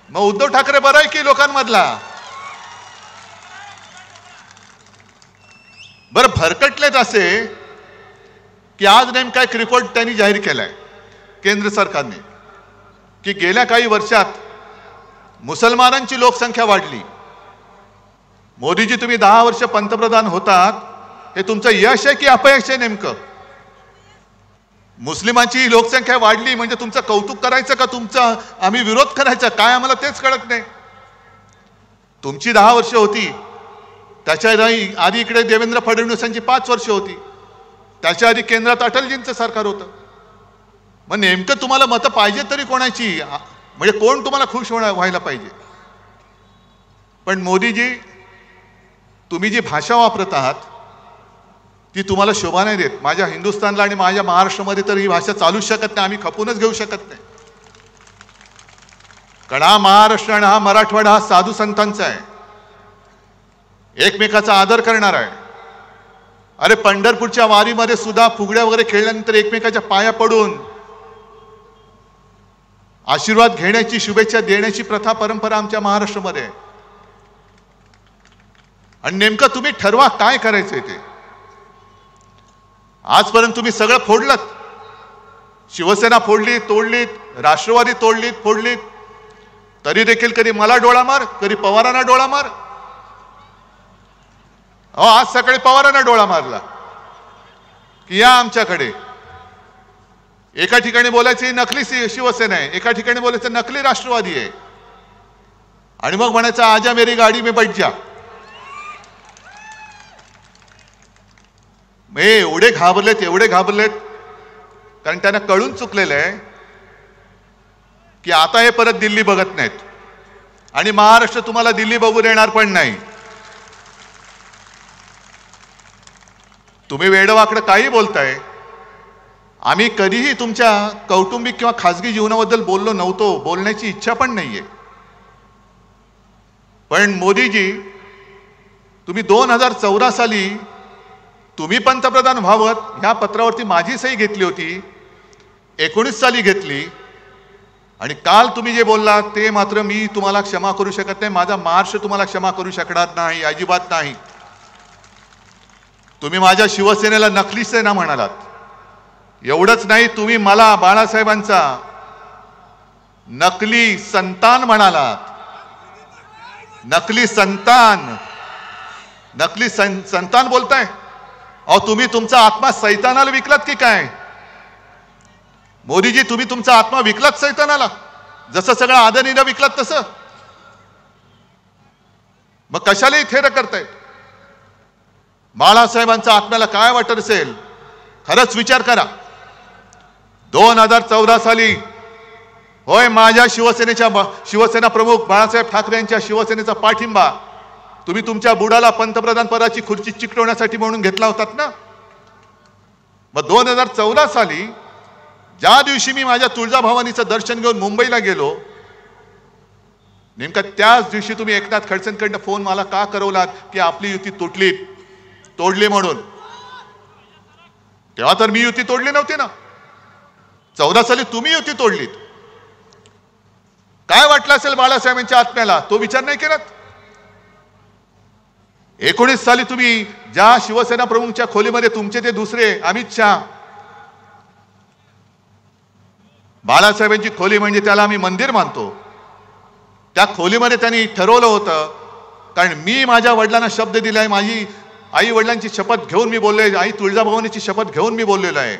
मग उद्धव ठाकरे बरा आहे की लोकांमधला? बरं भरकटलेच असे की आज नेमका एक रिपोर्ट त्यांनी जाहीर केलाय केंद्र सरकारने की गेल्या काही वर्षात मुसलमानांची लोकसंख्या वाढली. मोदीजी तुम्ही 10 वर्ष पंतप्रधान होतात, हे तुमचं यश आहे की अपयश आहे नेमकं? मुस्लिमांची लोकसंख्या वाढली म्हणजे तुमचं कौतुक करायचं का तुमचं आम्ही विरोध करायचा काय? आम्हाला तेच कळत नाही. तुमची 10 वर्ष होती, त्याच्या आधी इकडे देवेंद्र फडणवीसांची 5 वर्ष होती, त्याच्या आधी केंद्रात अटलजींचं सरकार होतं. मग नेमकं तुम्हाला मतं पाहिजे तरी कोणाची? म्हणजे कोण तुम्हाला खुश व्हायला पाहिजे? पण मोदीजी तुम्ही जी भाषा वापरत आहात ती तुम्हाला शोभा नाही देत. माझ्या हिंदुस्थानला आणि माझ्या महाराष्ट्रामध्ये तर ही भाषा चालूच शकत नाही, आम्ही खपूनच घेऊ शकत नाही. कारण हा महाराष्ट्र आणि हा मराठवाडा हा साधू संतांचा आहे, एकमेकाचा आदर करणार आहे. अरे पंढरपूरच्या वारीमध्ये सुद्धा फुगड्या वगैरे खेळल्यानंतर एकमेकाच्या पाया पडून आशीर्वाद घेण्याची, शुभेच्छा देण्याची प्रथा परंपरा आमच्या महाराष्ट्रामध्ये आहे. आणि नेमकं तुम्ही ठरवा काय करायचंय ते. आजपर्यंत तुम्ही सगळं फोडलत. शिवसेना फोडली, तोडलीत, राष्ट्रवादी तोडलीत, फोडलीत, तरी देखील कधी मला डोळा मार, कधी पवारांना डोळा मार. आज सकाळी पवारांना डोळा मारला की या आमच्याकडे. एका ठिकाणी बोलायची नकली शिवसेना आहे, एका ठिकाणी बोलायचं नकली राष्ट्रवादी आहे. आणि मग म्हणायचं आजा मेरी गाडी में बैठ जा. एवढे घाबरलेत कारण त्यांना कळून चुकलेलं आहे की आता हे परत दिल्ली बघत नाहीत आणि महाराष्ट्र तुम्हाला दिल्ली बघू देणार पण नाही. तुम्ही वेडवाकडं काही बोलताय. आम्ही कधीही तुमच्या कौटुंबिक किंवा खासगी जीवनाबद्दल बोललो नव्हतो, बोलण्याची इच्छा पण नाहीये. पण मोदीजी, तुम्ही 2014 साली तुम्ही पंतप्रधान व्हावत ह्या पत्रावरती माझी सही घेतली होती, 19 साली घेतली. आणि काल तुम्ही जे बोललात ते मात्र मी तुम्हाला क्षमा करू शकत नाही. माझा महाराष्ट्र तुम्हाला क्षमा करू शकणार नाही, अजिबात नाही. तुम्ही माझ्या शिवसेनेला नकली सेना म्हणालात. एवढंच नाही, तुम्ही मला बाळासाहेबांचा नकली संतान म्हणालात. नकली संतान बोलताय. अहो, तुम्ही तुमचा आत्मा सैतानाला विकलात की काय? मोदीजी, तुम्ही तुमचा आत्मा विकलात सैतानाला, जसं सगळं आदरणीला विकलात तसं. मग कशालाही थेर करतायत? बाळासाहेबांच्या आत्म्याला काय वाटत असेल? खरंच विचार करा. 2014 साली होय, माझ्या शिवसेना प्रमुख बाळासाहेब ठाकरे यांच्या शिवसेनेचा पाठिंबा तुम्ही तुमच्या बुडाला पंतप्रधान पदाची खुर्ची चिकटवण्यासाठी म्हणून घेतला होतात ना. मग 2014 साली ज्या दिवशी मी माझ्या तुळजाभवानीचं दर्शन घेऊन मुंबईला गेलो, नेमका त्याच दिवशी तुम्ही एकनाथ खडसेंकडनं फोन मला का करवलात की आपली युती तोडली म्हणून. तेव्हा तर मी युती तोडली नव्हती ना. 14 साली तुम्ही युती तोडलीत. काय वाटलं असेल बाळासाहेबांच्या आत्म्याला, तो विचार नाही केलात. 19 साली तुम्ही ज्या शिवसेना प्रमुखच्या खोलीमध्ये तुमचे ते दुसरे अमित शहा, बाळासाहेबांची खोली म्हणजे त्याला आम्ही मंदिर मानतो, त्या खोलीमध्ये त्यांनी ठरवलं होतं, कारण मी माझ्या वडिलांना शब्द दिलाय, माझी आई वडिलांची शपथ घेऊन मी बोललोय, आई तुळजाभवानीची शपथ घेऊन मी बोललेलो आहे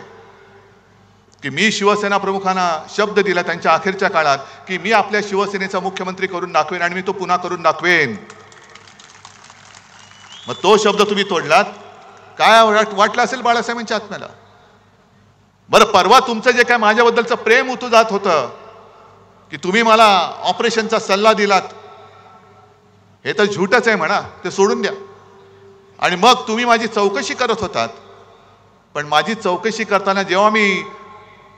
की मी शिवसेना प्रमुखांना शब्द दिला त्यांच्या अखेरच्या काळात की मी आपल्या शिवसेनेचा मुख्यमंत्री करून दाखवेन आणि मी तो पुन्हा करून दाखवेन. मग तो शब्द तुम्ही तोडलात. काय वाटलं असेल बाळासाहेबांच्या आत्म्याला? बरं, परवा तुमचं जे काय माझ्याबद्दलचं प्रेम उतू जात होतं की तुम्ही मला ऑपरेशनचा सल्ला दिलात, हे तर झूटच आहे म्हणा, ते सोडून द्या. आणि मग तुम्ही माझी चौकशी करत होतात. पण माझी चौकशी करताना जेव्हा मी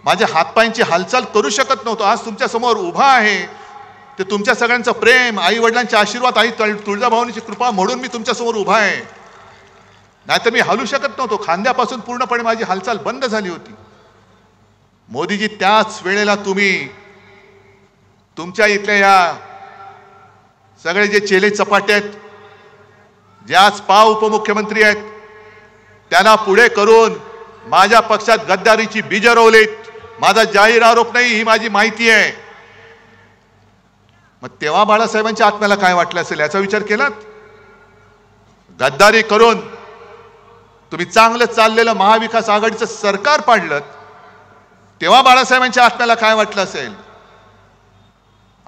माझ्या हातपायांची हालचाल करू शकत नव्हतो, आज तुमच्या समोर उभा आहे, ते तुमच्या सगळ्यांचं प्रेम, आई वडिलांचे आशीर्वाद, आई तुळजाभवानीची कृपा म्हणून मी तुमच्या समोर उभा आहे. नाहीतर मी हलू शकत नव्हतो. खांद्यापासून पूर्णपणे माझी हालचाल बंद झाली होती. मोदीजी, त्याच वेळेला तुम्ही तुमच्या इथल्या या सगळे जे चेले चपाटे आहेत, जे आज उपमुख्यमंत्री आहेत, त्यांना पुढे करून माझ्या पक्षात गद्दारीची बीजं रोवलीत. माझा जाहीर आरोप नाही, ही माझी माहिती आहे. मग तेव्हा बाळासाहेबांच्या आत्म्याला काय वाटलं असेल याचा विचार केलात? गद्दारी करून तुम्ही चांगलं चाललेलं महाविकास आघाडीचं सरकार पाडलं, तेव्हा बाळासाहेबांच्या आत्म्याला काय वाटलं असेल?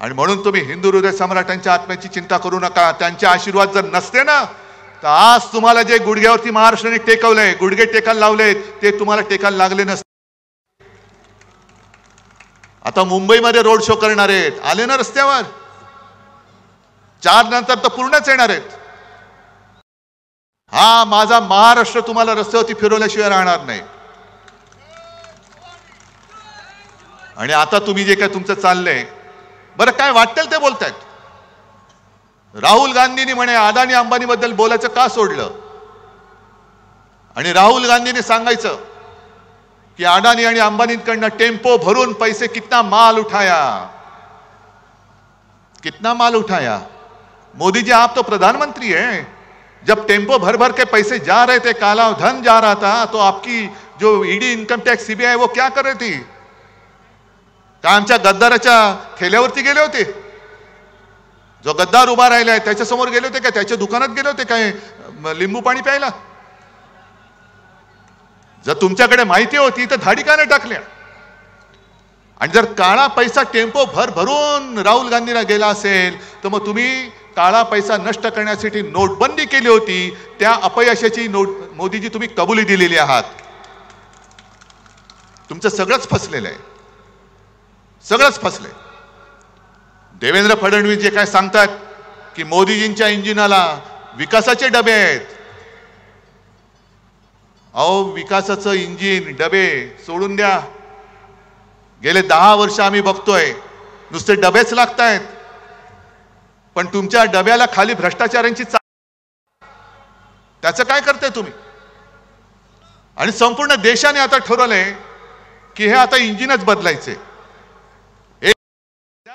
आणि म्हणून तुम्ही हिंदू हृदय सम्राटांच्या आत्म्याची चिंता करू नका. त्यांचे आशीर्वाद जर नसते ना, तर आज तुम्हाला जे गुडघ्यावरती महाराष्ट्राने टेकवलंय, गुडघे टेकायला लावलेत, ते तुम्हाला टेकायला लागले नसते. आता मुंबईमध्ये रोड शो करणार आहेत, आले ना रस्त्यावर. 4 नंतर तर पूर्णच येणार आहेत. हा माझा महाराष्ट्र तुम्हाला रस्त्यावरती फिरवल्याशिवाय राहणार नाही. आणि आता तुम्ही जे काय तुमचं चाललंय, बरं काय वाटेल ते बोलतायत. राहुल गांधींनी म्हणे अदानी अंबानी बद्दल बोलायचं का सोडलं? आणि राहुल गांधींनी सांगायचं कि अडानी आणि अंबानींकडनं टेम्पो भरून पैसे कितना माल उठाया. मोदी जी, आप तो प्रधानमंत्री हैं. जब टेम्पो भर भर के पैसे जा रहे थे, काला धन जा रहा था, तो आपकी जो ईडी, इनकम टैक्स, सीबीआई वो क्या कर रही थी? का आमच्या गद्दाराच्या ठेल्यावरती गेले होते? जो गद्दार उभा राहिलाय त्याच्या समोर गेले होते का? त्याच्या दुकानात गेले होते काय लिंबू पाणी प्यायला? जर तुमच्याकडे माहिती होती तर धाडी का नाही टाकल्या? आणि जर काळा पैसा टेम्पो भरून राहुल गांधीला गेला असेल तर मग तुम्ही काळा पैसा नष्ट करण्यासाठी नोटबंदी केली होती, त्या अपयशाची मोदीजी तुम्ही कबुली दिलेली आहात. तुमचं सगळंच फसलेलं आहे, सगळंच फसलंय. देवेंद्र फडणवीस जे काय सांगतात की मोदीजींच्या इंजिनाला विकासाचे डबे आहेत. अहो, विकासाचं इंजिन डबे सोडून द्या. गेले 10 वर्ष आम्ही बघतोय नुसते डबेच लागतायत, पण तुमच्या डब्याला खाली भ्रष्टाचारांची त्याचं काय करताय तुम्ही? आणि संपूर्ण देशाने आता ठरवलंय की हे आता इंजिनच बदलायचे.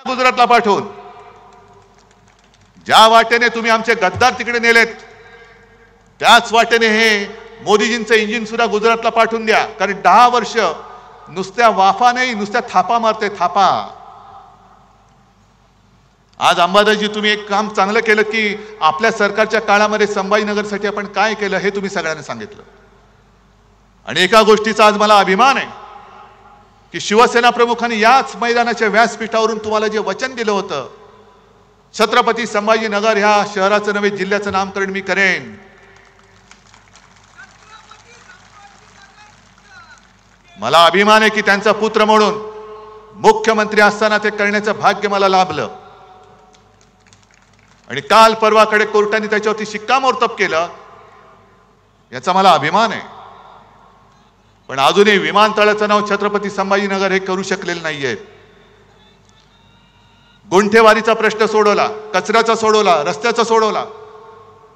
गुजरातला पाठवून ज्या वाटेने तुम्ही आमचे गद्दार तिकडे नेलेत त्याच वाटेने हे मोदीजींचं इंजिन सुद्धा गुजरातला पाठवून द्या. कारण 10 वर्ष नुसत्या वाफा नाही, नुसत्या थापा मारते, थापा. आज अंबादासजी तुम्ही एक काम चांगलं केलं की आपल्या सरकारच्या काळामध्ये संभाजीनगरसाठी आपण काय केलं हे तुम्ही सगळ्यांना सांगितलं. आणि एका गोष्टीचा आज मला अभिमान आहे की शिवसेना प्रमुखांनी याच मैदानाच्या व्यासपीठावरून तुम्हाला जे वचन दिलं होतं, छत्रपती संभाजीनगर ह्या शहराचं नव्हे जिल्ह्याचं नामकरण मी करेन. मला अभिमान आहे की त्यांचा पुत्र म्हणून मुख्यमंत्री असताना ते करण्याचं भाग्य मला लाभलं. आणि काल परवाकडे कोर्टाने त्याच्यावरती शिक्कामोर्तब केलं, याचा मला अभिमान आहे. पण अजूनही विमानतळाचं नाव छत्रपती संभाजीनगर हे करू शकलेलं नाहीये. गुंठेवारीचा प्रश्न सोडवला, कचऱ्याचा सोडवला, रस्त्याचा सोडवला,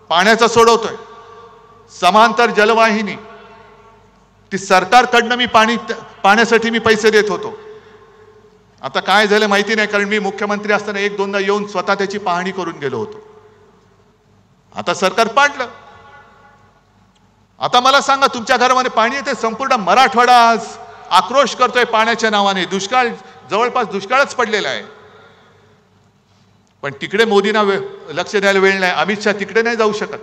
पाण्याचा सोडवतोय. समांतर जलवाहिनी ती सरकारकडनं मी पाण्यासाठी मी पैसे देत होतो. आता काय झालं माहिती नाही, कारण मी मुख्यमंत्री असताना 1-2दा येऊन स्वतः त्याची पाहणी करून गेलो होतो. आता सरकार पाडलं. आता मला सांगा, तुमच्या घरामध्ये पाणी येते, संपूर्ण मराठवाडा आज आक्रोश करतोय पाण्याच्या नावाने. दुष्काळ, जवळपास दुष्काळच पडलेला आहे. पण तिकडे मोदींना लक्ष द्यायला वेळ नाही. अमित शहा तिकडे नाही जाऊ शकत.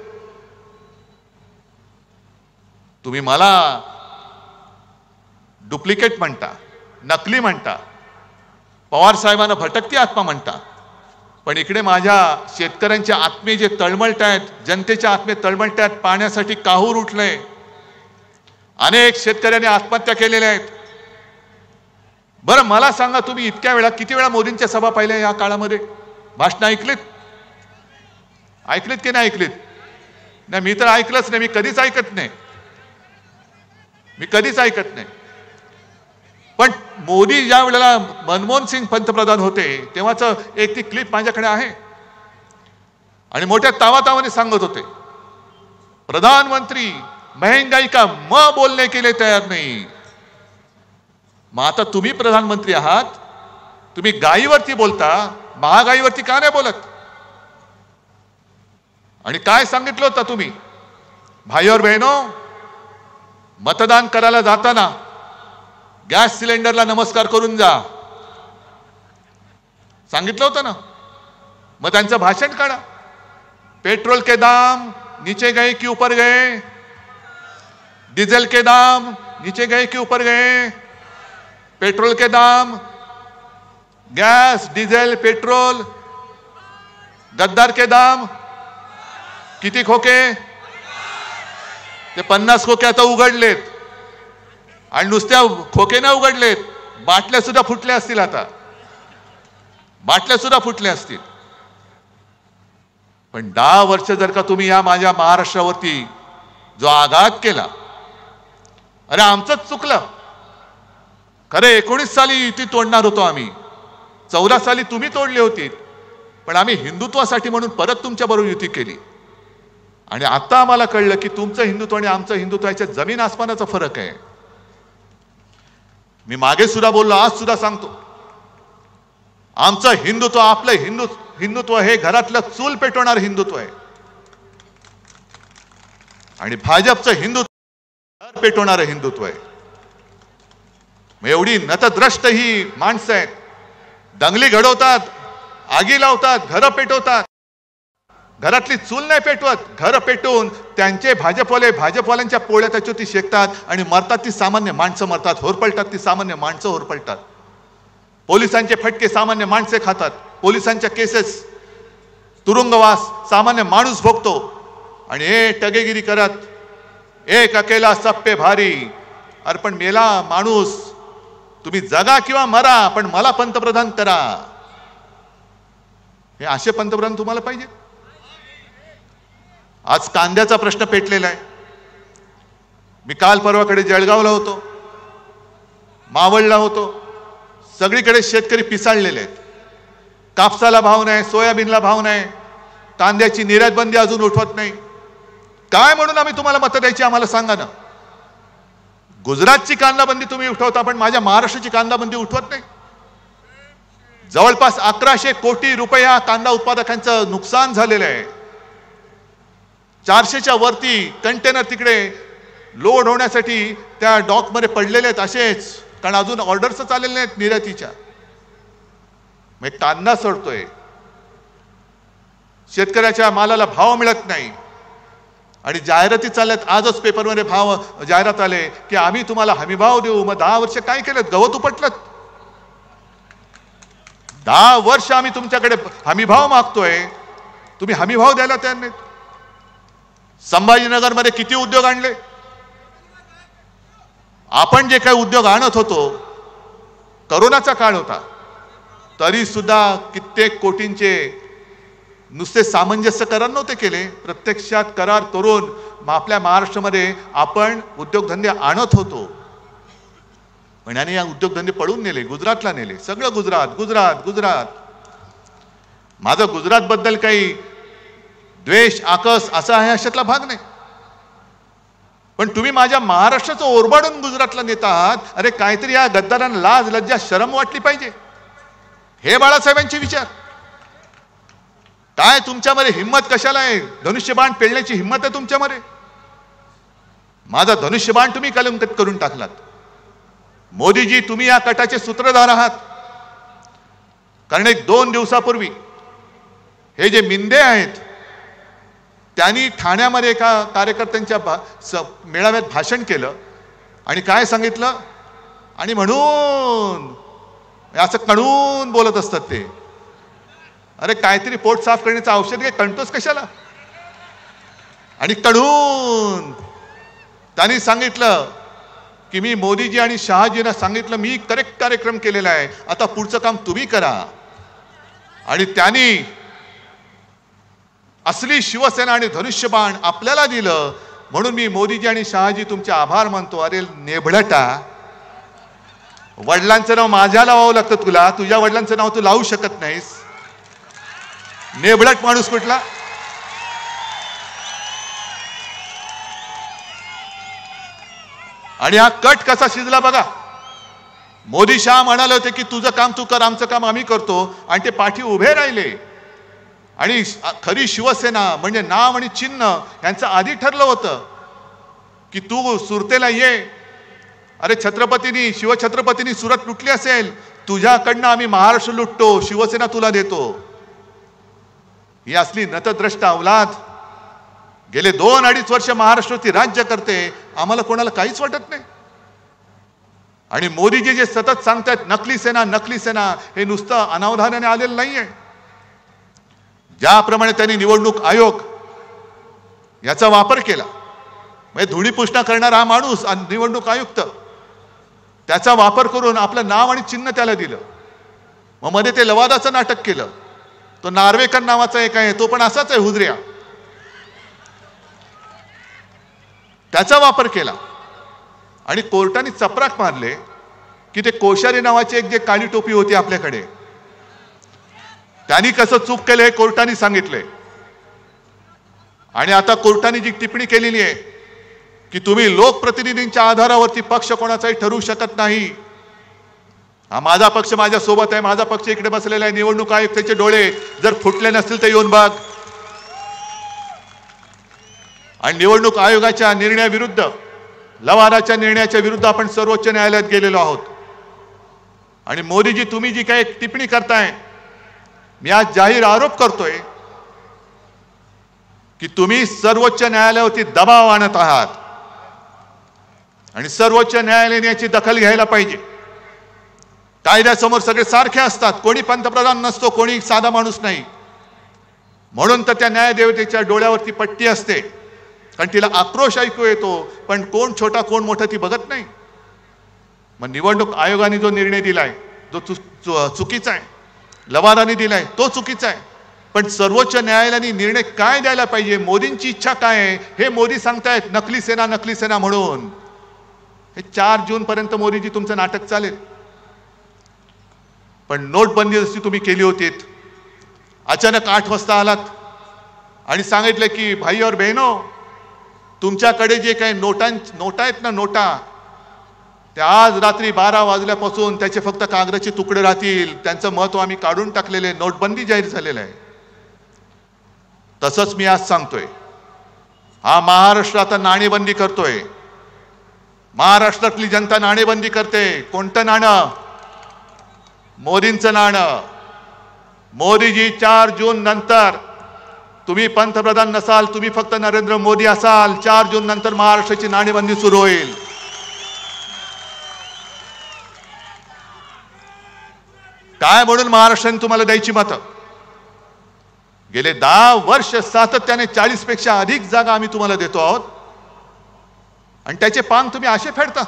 तुम्ही मला डुप्लिकेट म्हणता, नकली म्हणता, पवार साहेबांना भटकती आत्मा म्हणता, पण इकडे माझ्या शेतकऱ्यांच्या आत्मे जे तळमळत आहेत, जनतेच्या आत्मे तळमळत आहेत, पाण्यासाठी काहूर उठलंय. अनेक शेतकऱ्यांनी आत्महत्या केलेल्या आहेत. बरं मला सांगा, तुम्ही इतक्या वेळा किती वेळा मोदींच्या सभा पाहिल्या या काळामध्ये? भाषण ऐकलीत की नाही ऐकलीत? नाही, मी तर ऐकलंच नाही. मी कधीच ऐकत नाही, मी कधीच ऐकत नाही. पण मोदी ज्या वेळेला मनमोहन सिंग पंतप्रधान होते तेव्हाच एक ती क्लिप माझ्याकडे आहे. आणि मोठ्या तावातावाने सांगत होते, प्रधानमंत्री महंगाई का म बोलने के लिए तयार नहीं. मग आता तुम्ही प्रधानमंत्री आहात, तुम्ही गाईवरती बोलता, महागाईवरती का नाही बोलत? आणि काय सांगितलं होतं तुम्ही? भाई और बहनों, मतदान करायला जाताना गॅस सिलेंडरला नमस्कार करून जा, सांगितलं होतं ना. मग त्यांचं भाषण काढा. पेट्रोल के दाम नीचे गए कि ऊपर गए, डीजल के दाम नीचे गए कि ऊपर गए, पेट्रोल के दाम, गॅस, डीजल, पेट्रोल, गद्दार के दाम किती खोके? ते 50 खोके आता उघडलेत. आणि नुसत्या खोके ना उघडलेत, बाटल्या सुद्धा फुटल्या असतील. आता बाटल्या सुद्धा फुटल्या असतील. पण 10 वर्ष जर का तुम्ही या माझ्या महाराष्ट्रावरती जो आघात केला, अरे आमचंच चुकलं खरे. 19 साली युती तोडणार होतो आम्ही, 14 साली तुम्ही तोडली होती, पण आम्ही हिंदुत्वासाठी म्हणून परत तुमच्या बरोबर युती केली. आणि आता आम्हाला कळलं की तुमचं हिंदुत्व आणि आमचं हिंदुत्व याच्यात जमीन आसमानाचा फरक आहे. मी मागे सुद्धा बोललो, आज सुद्धा सांगतो, आमचं हिंदुत्व, आपलं हिंदुत्व हे घरातलं चूल पेटवणारं हिंदुत्व आहे. आणि भाजपचं हिंदुत्व घर पेटवणारं हिंदुत्व आहे. मग एवढी नतद्रष्ट ही माणसं आहेत, दंगली घडवतात, आगी लावतात, घरं पेटवतात. घरातली चूल नाही पेटवत, घर पेटवून त्यांचे भाजपवाल्यांच्या पोळ्या त्याच्यावरती शेकतात आणि मरतात ती सामान्य माणसं मरतात, होरपळतात ती सामान्य माणसं होरपळतात. पोलिसांचे फटके सामान्य माणसे खातात, पोलिसांच्या केसेस, तुरुंगवास सामान्य माणूस भोगतो, आणि हे टगेगिरी करत एक अकेला सब पे भारी. अरे पण मेला माणूस, तुम्ही जगा किंवा मरा, पण मला पंतप्रधान करा. हे असे पंतप्रधान तुम्हाला पाहिजे? आज कांद्याचा प्रश्न पेटलेला आहे. मी काल परवाकडे जळगावला होतो, मावळला होतो. सगळीकडे शेतकरी पिसाळलेले आहेत. कापसाला भाव नाही, सोयाबीनला भाव नाही, कांद्याची निर्यात बंदी अजून उठवत नाही. काय म्हणून आम्ही तुम्हाला मतं द्यायची आम्हाला सांगा ना. गुजरातची कांदा बंदी तुम्ही उठवता, पण माझ्या महाराष्ट्राची कांदा बंदी उठवत नाही. जवळपास 1100 कोटी रुपये कांदा उत्पादकांचं नुकसान झालेलं आहे. 400च्या वरती कंटेनर तिकडे लोड होण्यासाठी त्या डॉकमध्ये पडलेले आहेत असेच, कारण अजून ऑर्डर्स चाललेले नाहीत निर्यातीच्या. मग कांदा सडतोय, शेतकऱ्याच्या मालाला भाव मिळत नाही, आणि जाहिराती चालल्यात. आजच पेपरमध्ये जाहिरात आले की आम्ही तुम्हाला हमीभाव देऊ. मग 10 वर्ष काय केलं? गवत उपटलं. 10 वर्ष आम्ही तुमच्याकडे हमीभाव मागतोय, तुम्ही हमीभाव द्यायला तयार नाहीत. संभाजीनगरमध्ये किती उद्योग आणले? आपण जे काही उद्योग आणत होतो, करोनाचा काळ होता, तरी सुद्धा कित्येक कोटींचे नुसते सामंजस्य करार नव्हते केले, प्रत्यक्षात करार करून आपल्या महाराष्ट्रामध्ये आपण उद्योगधंदे आणत होतो. पण याने या उद्योगधंदे पळून नेले, गुजरातला नेले. सगळं गुजरात गुजरात गुजरात. माझं गुजरात बद्दल काही द्वेष आकस असा आहे अशातला भाग नाही, पण तुम्ही माझ्या महाराष्ट्राचं ओरबाडून गुजरातला नेता आहात. अरे काहीतरी या गद्दारांना लाज लज्जा शरम वाटली पाहिजे. हे बाळासाहेबांचे विचार. काय तुमच्यामध्ये हिम्मत कशाला आहे? धनुष्यबाण पेलण्याची हिम्मत आहे तुमच्यामध्ये? माझा धनुष्यबाण तुम्ही कलंकित करून टाकलात. मोदीजी, तुम्ही या कटाचे सूत्रधार आहात. कारण 1-2 दिवसापूर्वी हे जे मिंदे आहेत त्यांनी ठाण्यामध्ये एका कार्यकर्त्यांच्या मेळाव्यात भाषण केलं आणि काय सांगितलं, आणि म्हणून असं कणून बोलत असतात ते. अरे काहीतरी पोट साफ करण्याचं औषध घे, कणतोस कशाला? आणि कणून त्यांनी सांगितलं की मी मोदीजी आणि शहाजींना सांगितलं मी करेक्ट कार्यक्रम केलेला आहे, आता पुढचं काम तुम्ही करा. आणि त्यांनी असली शिवसेना आणि धनुष्यबाण आपल्याला दिलं, म्हणून मी मोदीजी आणि शहाजी तुमचे आभार मानतो. अरे नेभळटा, वडिलांचं नाव माझ्या लावावं लागतं तुला, तुझ्या वडिलांचं नाव तू लावू शकत नाहीस. नेभळट माणूस कुठला? आणि हा कट कसा शिजला बघा. मोदी शहा म्हणाले होते की तुझं काम तू कर, आमचं काम आम्ही करतो, आणि ते पाठी उभे राहिले. आणि खरी शिवसेना म्हणजे नाव आणि चिन्ह यांचं आधी ठरलं होतं की तू सुरतेला ये. अरे छत्रपतींनी, शिवछत्रपतींनी सुरत लुटली असेल, तुझ्याकडनं आम्ही महाराष्ट्र लुटतो, शिवसेना तुला देतो. ही असली नतद्रष्ट अवलाद गेले 2-2.5 वर्ष महाराष्ट्रावरती राज्य करते, आम्हाला कोणाला काहीच वाटत नाही. आणि मोदीजी जे सतत सांगतात नकली सेना नकली सेना, हे नुसतं अनावधानाने आलेलं नाहीये. ज्याप्रमाणे त्यांनी निवडणूक आयोग याचा वापर केला, म्हणजे धुळीपुष्णा करणारा हा माणूस निवडणूक आयुक्त, त्याचा वापर करून आपलं नाव आणि चिन्ह त्याला दिलं. मग मध्ये ते लवादाचं नाटक केलं. तो नार्वेकर नावाचा एक आहे, तो पण असाच आहे हुजऱ्या, त्याचा वापर केला. आणि कोर्टाने चपराक मारले की ते कोश्यारी नावाचे एक जे काळी टोपी होती आपल्याकडे, त्यांनी कसं चूक केलं हे कोर्टाने सांगितलंय. आणि आता कोर्टाने जी टिप्पणी केलेली आहे की तुम्ही लोकप्रतिनिधींच्या आधारावरती पक्ष कोणाचाही ठरवू शकत नाही. हा माझा पक्ष माझ्या सोबत आहे, माझा पक्ष इकडे बसलेला आहे. निवडणूक आयुक्ताचे डोळे जर फुटले नसतील तर येऊन बघ. आणि निवडणूक आयोगाच्या निर्णयाविरुद्ध, लवादाच्या निर्णयाच्या विरुद्ध आपण सर्वोच्च न्यायालयात गेलेलो आहोत. आणि मोदीजी, तुम्ही जी काही टिप्पणी करताय, मी आज जाहीर आरोप करतोय की तुम्ही सर्वोच्च न्यायालयावरती दबाव आणत आहात. आणि सर्वोच्च न्यायालयाने याची दखल घ्यायला पाहिजे. कायद्यासमोर सगळे सारखे असतात, कोणी पंतप्रधान नसतो, कोणी साधा माणूस नाही. म्हणून तर त्या न्यायदेवतेच्या डोळ्यावरती पट्टी असते, कारण तिला आक्रोश ऐकू येतो, पण कोण छोटा कोण मोठा ती बघत नाही. मग निवडणूक आयोगाने जो निर्णय दिलाय जो चुकीचा आहे, लवादाने दिलाय तो चुकीचा आहे. पण सर्वोच्च न्यायालयाने निर्णय काय द्यायला पाहिजे, मोदींची इच्छा काय आहे हे मोदी सांगतायत, नकली सेना म्हणून. हे 4 जून पर्यंत मोदीजी तुमचं नाटक चालेल. पण नोटबंदी जशी तुम्ही केली होती, अचानक 8 वाजता आलात आणि सांगितलं की भाई और बहनो, तुमच्याकडे जे काही नोटा आहेत ना, नोटा, त्या आज रात्री 12 वाजल्यापासून त्याचे फक्त कागदाचे तुकडे राहतील, त्यांचं महत्व आम्ही काढून टाकलेले, नोटबंदी जाहीर झालेलं आहे. तसंच मी आज सांगतोय, हा महाराष्ट्र आता नाणेबंदी करतोय. महाराष्ट्रातली जनता नाणेबंदी करते. कोणतं नाणं? मोदींचं नाणं. मोदीजी 4 जून नंतर तुम्ही पंतप्रधान नसाल, तुम्ही फक्त नरेंद्र मोदी असाल, 4 जून नंतर महाराष्ट्राची नाणेबंदी सुरू होईल. काय म्हणून महाराष्ट्राने तुम्हाला द्यायची मतं? गेले 10 वर्ष सातत्याने 40 पेक्षा अधिक जागा आम्ही तुम्हाला देतो आहोत, आणि त्याचे पान तुम्ही असे फेडता.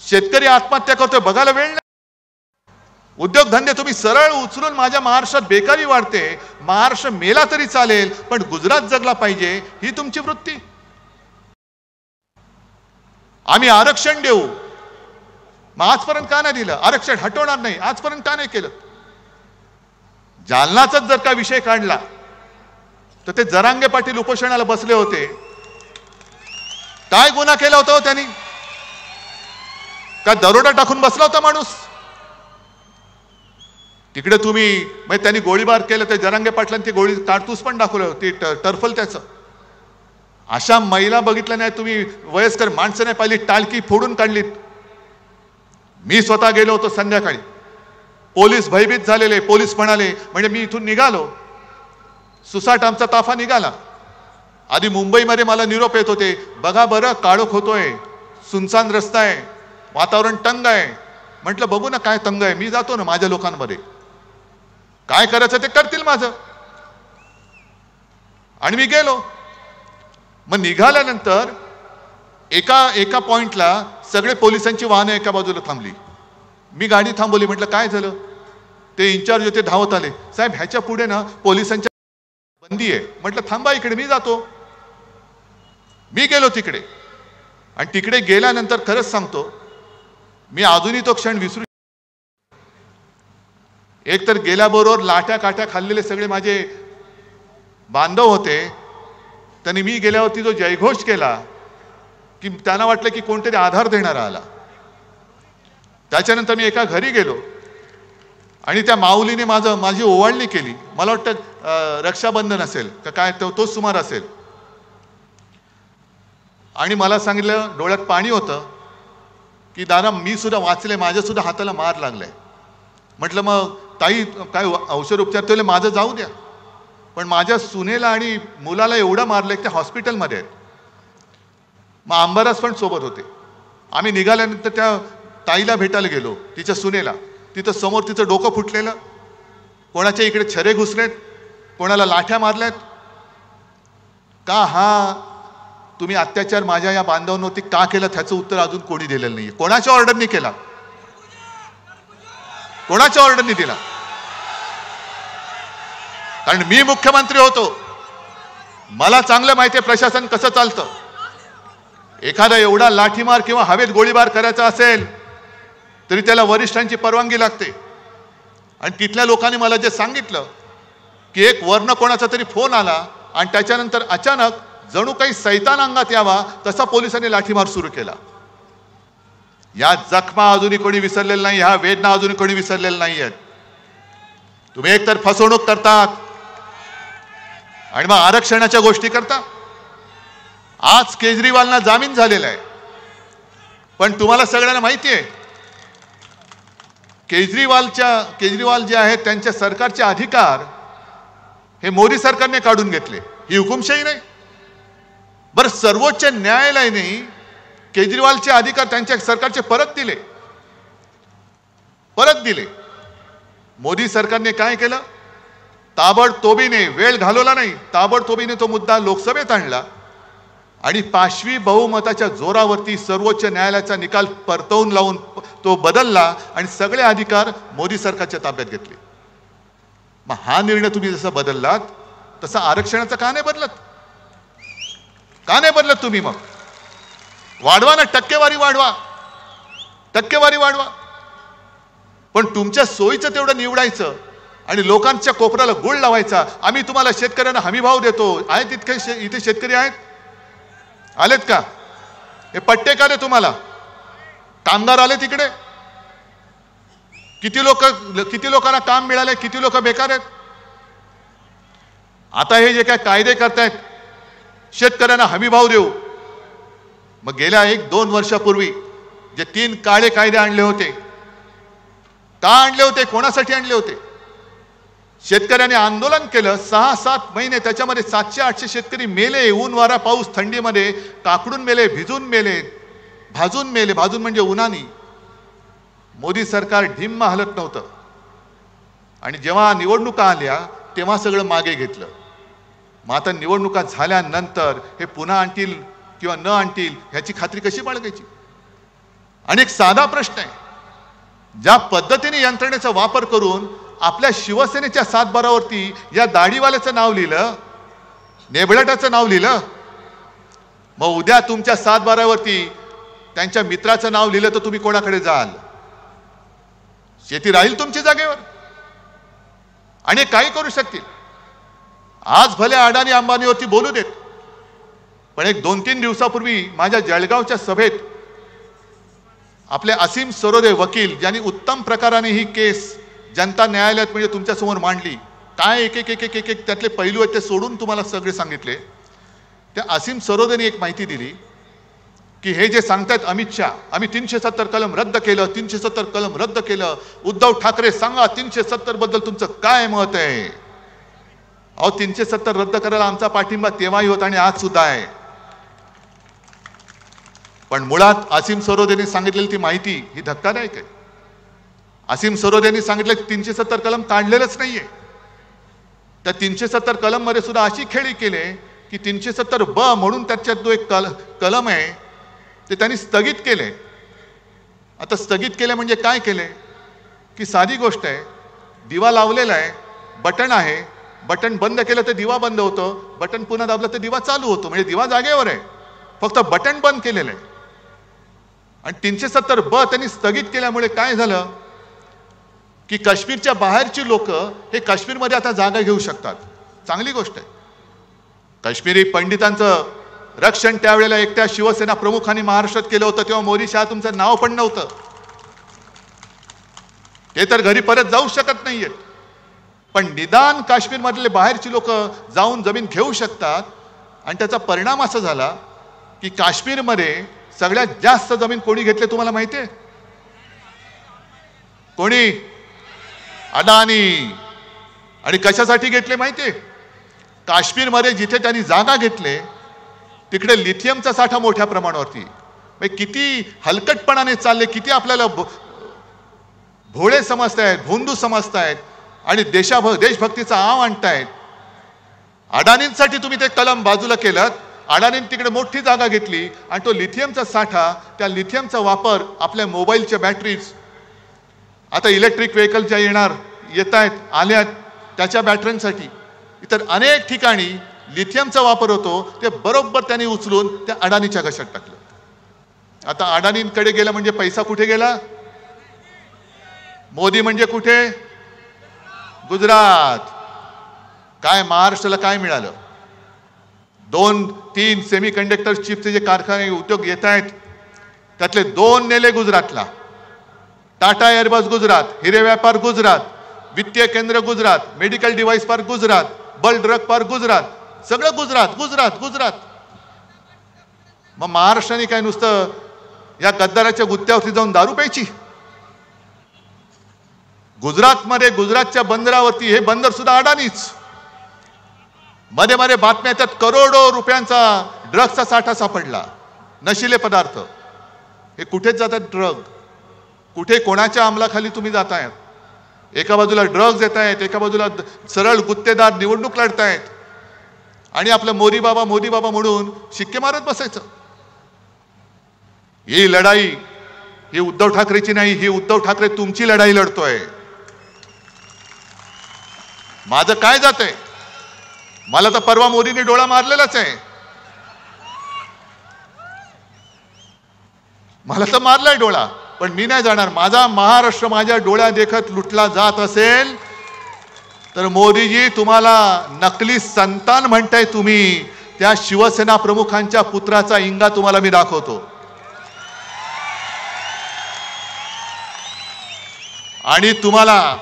शेतकरी आत्महत्या करतोय, बघायला वेळ नाही. उद्योगधंदे तुम्ही सरळ उचलून, माझ्या महाराष्ट्रात बेकारी वाढते, महाराष्ट्र मेला तरी चालेल पण गुजरात जगला पाहिजे, ही तुमची वृत्ती. आम्ही आरक्षण देऊ, मग आजपर्यंत का नाही दिलं? आरक्षण हटवणार नाही, आजपर्यंत का नाही केलं? जालनाचाच जर का विषय काढला तर ते जरांगे पाटील उपोषणाला बसले होते. काय गुन्हा केला होता त्यांनी? का दरोडा टाकून बसला होता माणूस? तिकडे तुम्ही म्हणजे त्यांनी गोळीबार केलं, ते जरांगे पाटलांनी ते गोळी काडतूस पण दाखवलं, ती टर्फल त्याचं. अशा महिला बघितल्या नाही तुम्ही, वयस्कर माणसं नाही पाहिली, टाळकी फोडून काढलीत. मी स्वतः गेलो होतो संध्याकाळी, पोलीस भयभीत झालेले. पोलीस म्हणाले, म्हणजे मी इथून निघालो, सुसाट आमचा ताफा निघाला. आधी मुंबईमध्ये मला निरोप येत होते, बघा बरं काळोख होतोय, सुनसान रस्ता आहे, वातावरण तंग आहे. म्हटलं बघू ना काय तंग आहे, मी जातो ना माझ्या लोकांमध्ये, काय करायचं ते करतील माझं. आणि मी गेलो. मग निघाल्यानंतर एका पॉइंटला सगळे पोलिसांची वाहनं एका बाजूला थांबली. मी गाडी थांबवली, म्हटलं काय झालं? ते इन्चार्ज होते, धावत आले, साहेब ह्याच्या पुढे ना पोलिसांच्या बंदी आहे. म्हटलं थांबा इकडे, मी जातो. मी गेलो तिकडे, आणि तिकडे गेल्यानंतर खरंच सांगतो, मी अजूनही तो क्षण विसरू. एक तर गेल्याबरोबर लाट्या काट्या खाल्लेले सगळे माझे बांधव होते. त्यांनी मी गेल्यावरती जो जयघोष केला की त्यांना वाटलं की कोणतरी आधार देणारा आला. त्याच्यानंतर मी एका घरी गेलो आणि त्या माऊलीने माझी ओवाळणी केली. मला वाटतं रक्षाबंधन असेल का काय, तोच सुमार असेल. आणि मला सांगितलं, डोळ्यात पाणी होतं, की दादा मी सुद्धा वाचले, माझ्या सुद्धा हाताला मार लागलाय. म्हटलं मग ताई काय औषध उपचार? ते माझं जाऊ द्या, पण माझ्या सुनेला आणि मुलाला एवढं मारलंय की ते हॉस्पिटलमध्ये आहेत. मग आंबारास पण सोबत होते. आम्ही निघाल्यानंतर त्या ताईला भेटायला गेलो, तिच्या सुनेला. तिथं समोर तिचं डोकं फुटलेलं, कोणाच्या इकडे छरे घुसलेत, कोणाला लाठ्या मारल्यात. का हा तुम्ही अत्याचार माझ्या या बांधवांवरती का केला, त्याचं उत्तर अजून कोणी दिलेलं नाहीये. कोणाच्या ऑर्डरनी केला? कोणाच्या ऑर्डरनी दिला? कारण मी मुख्यमंत्री होतो, मला चांगलं माहिती आहे प्रशासन कसं चालतं. एखादा एवढा लाठीमार किंवा हवेत गोळीबार करायचा असेल तरी त्याला वरिष्ठांची परवानगी लागते. आणि तिथल्या लोकांनी मला जे सांगितलं की एक वर्ण कोणाचा तरी फोन आला आणि त्याच्यानंतर अचानक जणू काही सैतान अंगात यावा तसा पोलिसांनी लाठीमार सुरू केला. या जखमा अजूनही कोणी विसरलेलं नाही, ह्या वेदना अजूनही कोणी विसरलेल्या नाही आहेत. तुम्ही एकतर फसवणूक करतात आणि मग आरक्षणाच्या गोष्टी करता. आज केजरीवालना जामीन झालेला आहे, पण तुम्हाला सगळ्यांना माहिती आहे केजरीवाल जे आहेत त्यांच्या सरकारचे अधिकार हे मोदी सरकारने काढून घेतले. ही हुकुमशाही नाही. बरं, सर्वोच्च न्यायालयाने केजरीवालचे अधिकार त्यांच्या सरकारचे परत दिले. परत दिले. मोदी सरकारने काय केलं? ताबडतोबीने, वेळ घालवला नाही, ताबडतोबीने तो मुद्दा लोकसभेत आणला आणि 5वी बहुमताच्या जोरावरती सर्वोच्च न्यायालयाचा निकाल परतवून लावून तो बदलला आणि सगळे अधिकार मोदी सरकारच्या ताब्यात घेतले. मग हा निर्णय तुम्ही जसा बदललात तसा आरक्षणाचं का नाही बदलत? का नाही बदलत तुम्ही? मग वाढवा ना, टक्केवारी वाढवा, टक्केवारी वाढवा. पण तुमच्या सोयीचं तेवढं निवडायचं आणि लोकांच्या कोपऱ्याला गुळ लावायचा. आम्ही तुम्हाला शेतकऱ्यांना हमी भाव देतो. आहेत इथे शेतकरी आहेत? आलेत का? हे पट्टे का रे तुम्हाला? कामगार आले तिकडे? किती लोकांना काम मिळाले? किती लोक बेकार आहेत? आता हे जे काय कायदे करतायत, शेतकऱ्यांना हमी भाव देऊ, मग गेल्या 1-2 वर्षापूर्वी जे 3 काळे कायदे आणले होते, का आणले होते? कोणासाठी आणले होते? शेतकऱ्यांनी आंदोलन केलं 6-7 महिने, त्याच्यामध्ये 700-800 शेतकरी मेले. ऊन वारा पाऊस थंडीमध्ये काकडून मेले, भिजून मेले, भाजून मेले. भाजून म्हणजे उन्हानी. मोदी सरकार ढिम्म हलत नव्हतं आणि जेव्हा निवडणुका आल्या तेव्हा सगळं मागे घेतलं. मग आता निवडणुका झाल्यानंतर हे पुन्हा आणतील किंवा न आणतील ह्याची खात्री कशी बाळगायची? आणि एक साधा प्रश्न आहे, ज्या पद्धतीने यंत्रणेचा वापर करून आपल्या शिवसेनेच्या 7-12वरती या दाढीवाल्याचं नाव लिहिलं, नेबळटाचं नाव लिहिलं, मग उद्या तुमच्या 7-12वरती त्यांच्या मित्राचं नाव लिहिलं तर तुम्ही कोणाकडे जाल? शेती राहील तुमच्या जागेवर आणि काही करू शकतील. आज भले अडाणी अंबानीवरती बोलू देत, पण एक 2-3 दिवसापूर्वी माझ्या जळगावच्या सभेत आपले असीम सरोदे वकील, ज्यांनी उत्तम प्रकाराने ही केस जनता न्यायालयात म्हणजे तुमच्या समोर मांडली, काय एक त्यातले पैलू आहेत ते सोडून तुम्हाला सगळे सांगितले. त्या असीम सरोदेने एक माहिती दिली की हे जे सांगतायत अमित शहा, आम्ही 370 कलम रद्द केलं, 370 कलम रद्द केलं. उद्धव ठाकरे सांगा 370 बद्दल तुमचं काय मत आहे? अहो 370 रद्द करायला आमचा पाठिंबा तेव्हाही होता आणि आज सुद्धा आहे. पण मुळात असीम सरोदेने सांगितलेली ती माहिती ही धक्कादायक आहे. असीम सरोदेने सांगितलं की 370 कलम काढलेलंच नाहीये. त्या 370 कलम मध्ये सुद्धा अशी खेळी केली की 370 म्हणून त्याच्यात जो एक कलम आहे ते त्यांनी स्थगित केले. आता स्थगित केले म्हणजे काय केले की साधी गोष्ट आहे, दिवा लावलेला आहे, बटन आहे, बटन बंद केलं तर दिवा बंद होतो, बटन पुन्हा दाबलं तर दिवा चालू होतो, म्हणजे दिवा जागेवर आहे, फक्त बटन बंद केलेलं आहे. आणि 370 त्यांनी स्थगित केल्यामुळे काय झालं की काश्मीरच्या बाहेरची लोक हे काश्मीरमध्ये आता जागा घेऊ शकतात. चांगली गोष्ट आहे. काश्मीरी पंडितांचं रक्षण त्यावेळेला एकट्या शिवसेना प्रमुखांनी महाराष्ट्रात केलं होतं, तेव्हा मोदी शहा तुमचं नाव पण नव्हतं. ते तर घरी परत जाऊ शकत नाहीयेत, पण निदान काश्मीरमधले बाहेरची लोक जाऊन जमीन घेऊ शकतात. आणि त्याचा परिणाम असा झाला की काश्मीरमध्ये सगळ्यात जास्त जमीन कोणी घेतले तुम्हाला माहिती आहे? कोणी? अडाणी. आणि कशासाठी घेतले माहिती आहे? काश्मीरमध्ये जिथे त्यांनी जागा घेतले तिकडे लिथियमचा साठा मोठ्या प्रमाणावरती. किती हलकटपणाने चालले, किती आपल्याला भोळे समजतायत, भोंदू समजतायत आणि देशभक्तीचा आव आणतायत. अडाणींसाठी तुम्ही ते कलम बाजूला केलं. अडाणींनी तिकडे मोठी जागा घेतली आणि तो लिथियमचा साठा, त्या लिथियमचा वापर आपल्या मोबाईलच्या बॅटरीज, आता इलेक्ट्रिक व्हेकल ज्या येत आहेत आल्यात त्याच्या बॅटऱ्यांसाठी, इतर अनेक ठिकाणी लिथियमचा वापर होतो. ते बरोबर त्यांनी उचलून त्या अडाणीच्या घशात टाकलं. आता अडाणींकडे गेला म्हणजे पैसा कुठे गेला? मोदी म्हणजे कुठे? गुजरात. काय महाराष्ट्राला काय मिळालं? 2-3 सेमीकंडक्टर चिपचे जे कारखाने उद्योग येत आहेत त्यातले 2 नेले गुजरातला. टाटा एअरबस गुजरात, हिरे व्यापार गुजरात, वित्तीय केंद्र Gujarat, medical device park Gujarat, bulk drug park Gujarat, सगळं गुजरात गुजरात गुजरात. मग महाराष्ट्राने काय नुसतं या गद्दाराच्या गुत्त्यावरती जाऊन दारू प्यायची? गुजरातमध्ये गुजरातच्या बंदरावरती हे बंदर सुद्धा अडाणीच. मध्ये मध्ये बातम्या येतात करोडो रुपयांचा ड्रग्सचा साठा सापडला, नशिले पदार्थ. हे कुठेच जातात ड्रग? कुठे कोणाच्या अंमलाखाली तुम्ही जातायत? एका बाजूला ड्रग्ज येत आहेत, एका बाजूला सरळ गुत्तेदार निवडणूक लढतायत आणि आपलं मोदी बाबा म्हणून शिक्के मारत बसायचं. ही लढाई ही उद्धव ठाकरेची नाही, ही उद्धव ठाकरे तुमची लढाई लढतोय. माझं काय जातंय? मला तर परवा मोदींनी डोळा मारलेलाच आहे. मला तर मारलाय डोळा, पण मी नाही जाणार. माझा महाराष्ट्र माझ्या डोळ्या देखत लुटला जात असेल तर मोदीजी तुम्हाला नकली संतान म्हणताय तुम्ही, त्या शिवसेना प्रमुखांच्या पुत्राचा इंगा तुम्हाला मी दाखवतो. आणि तुम्हाला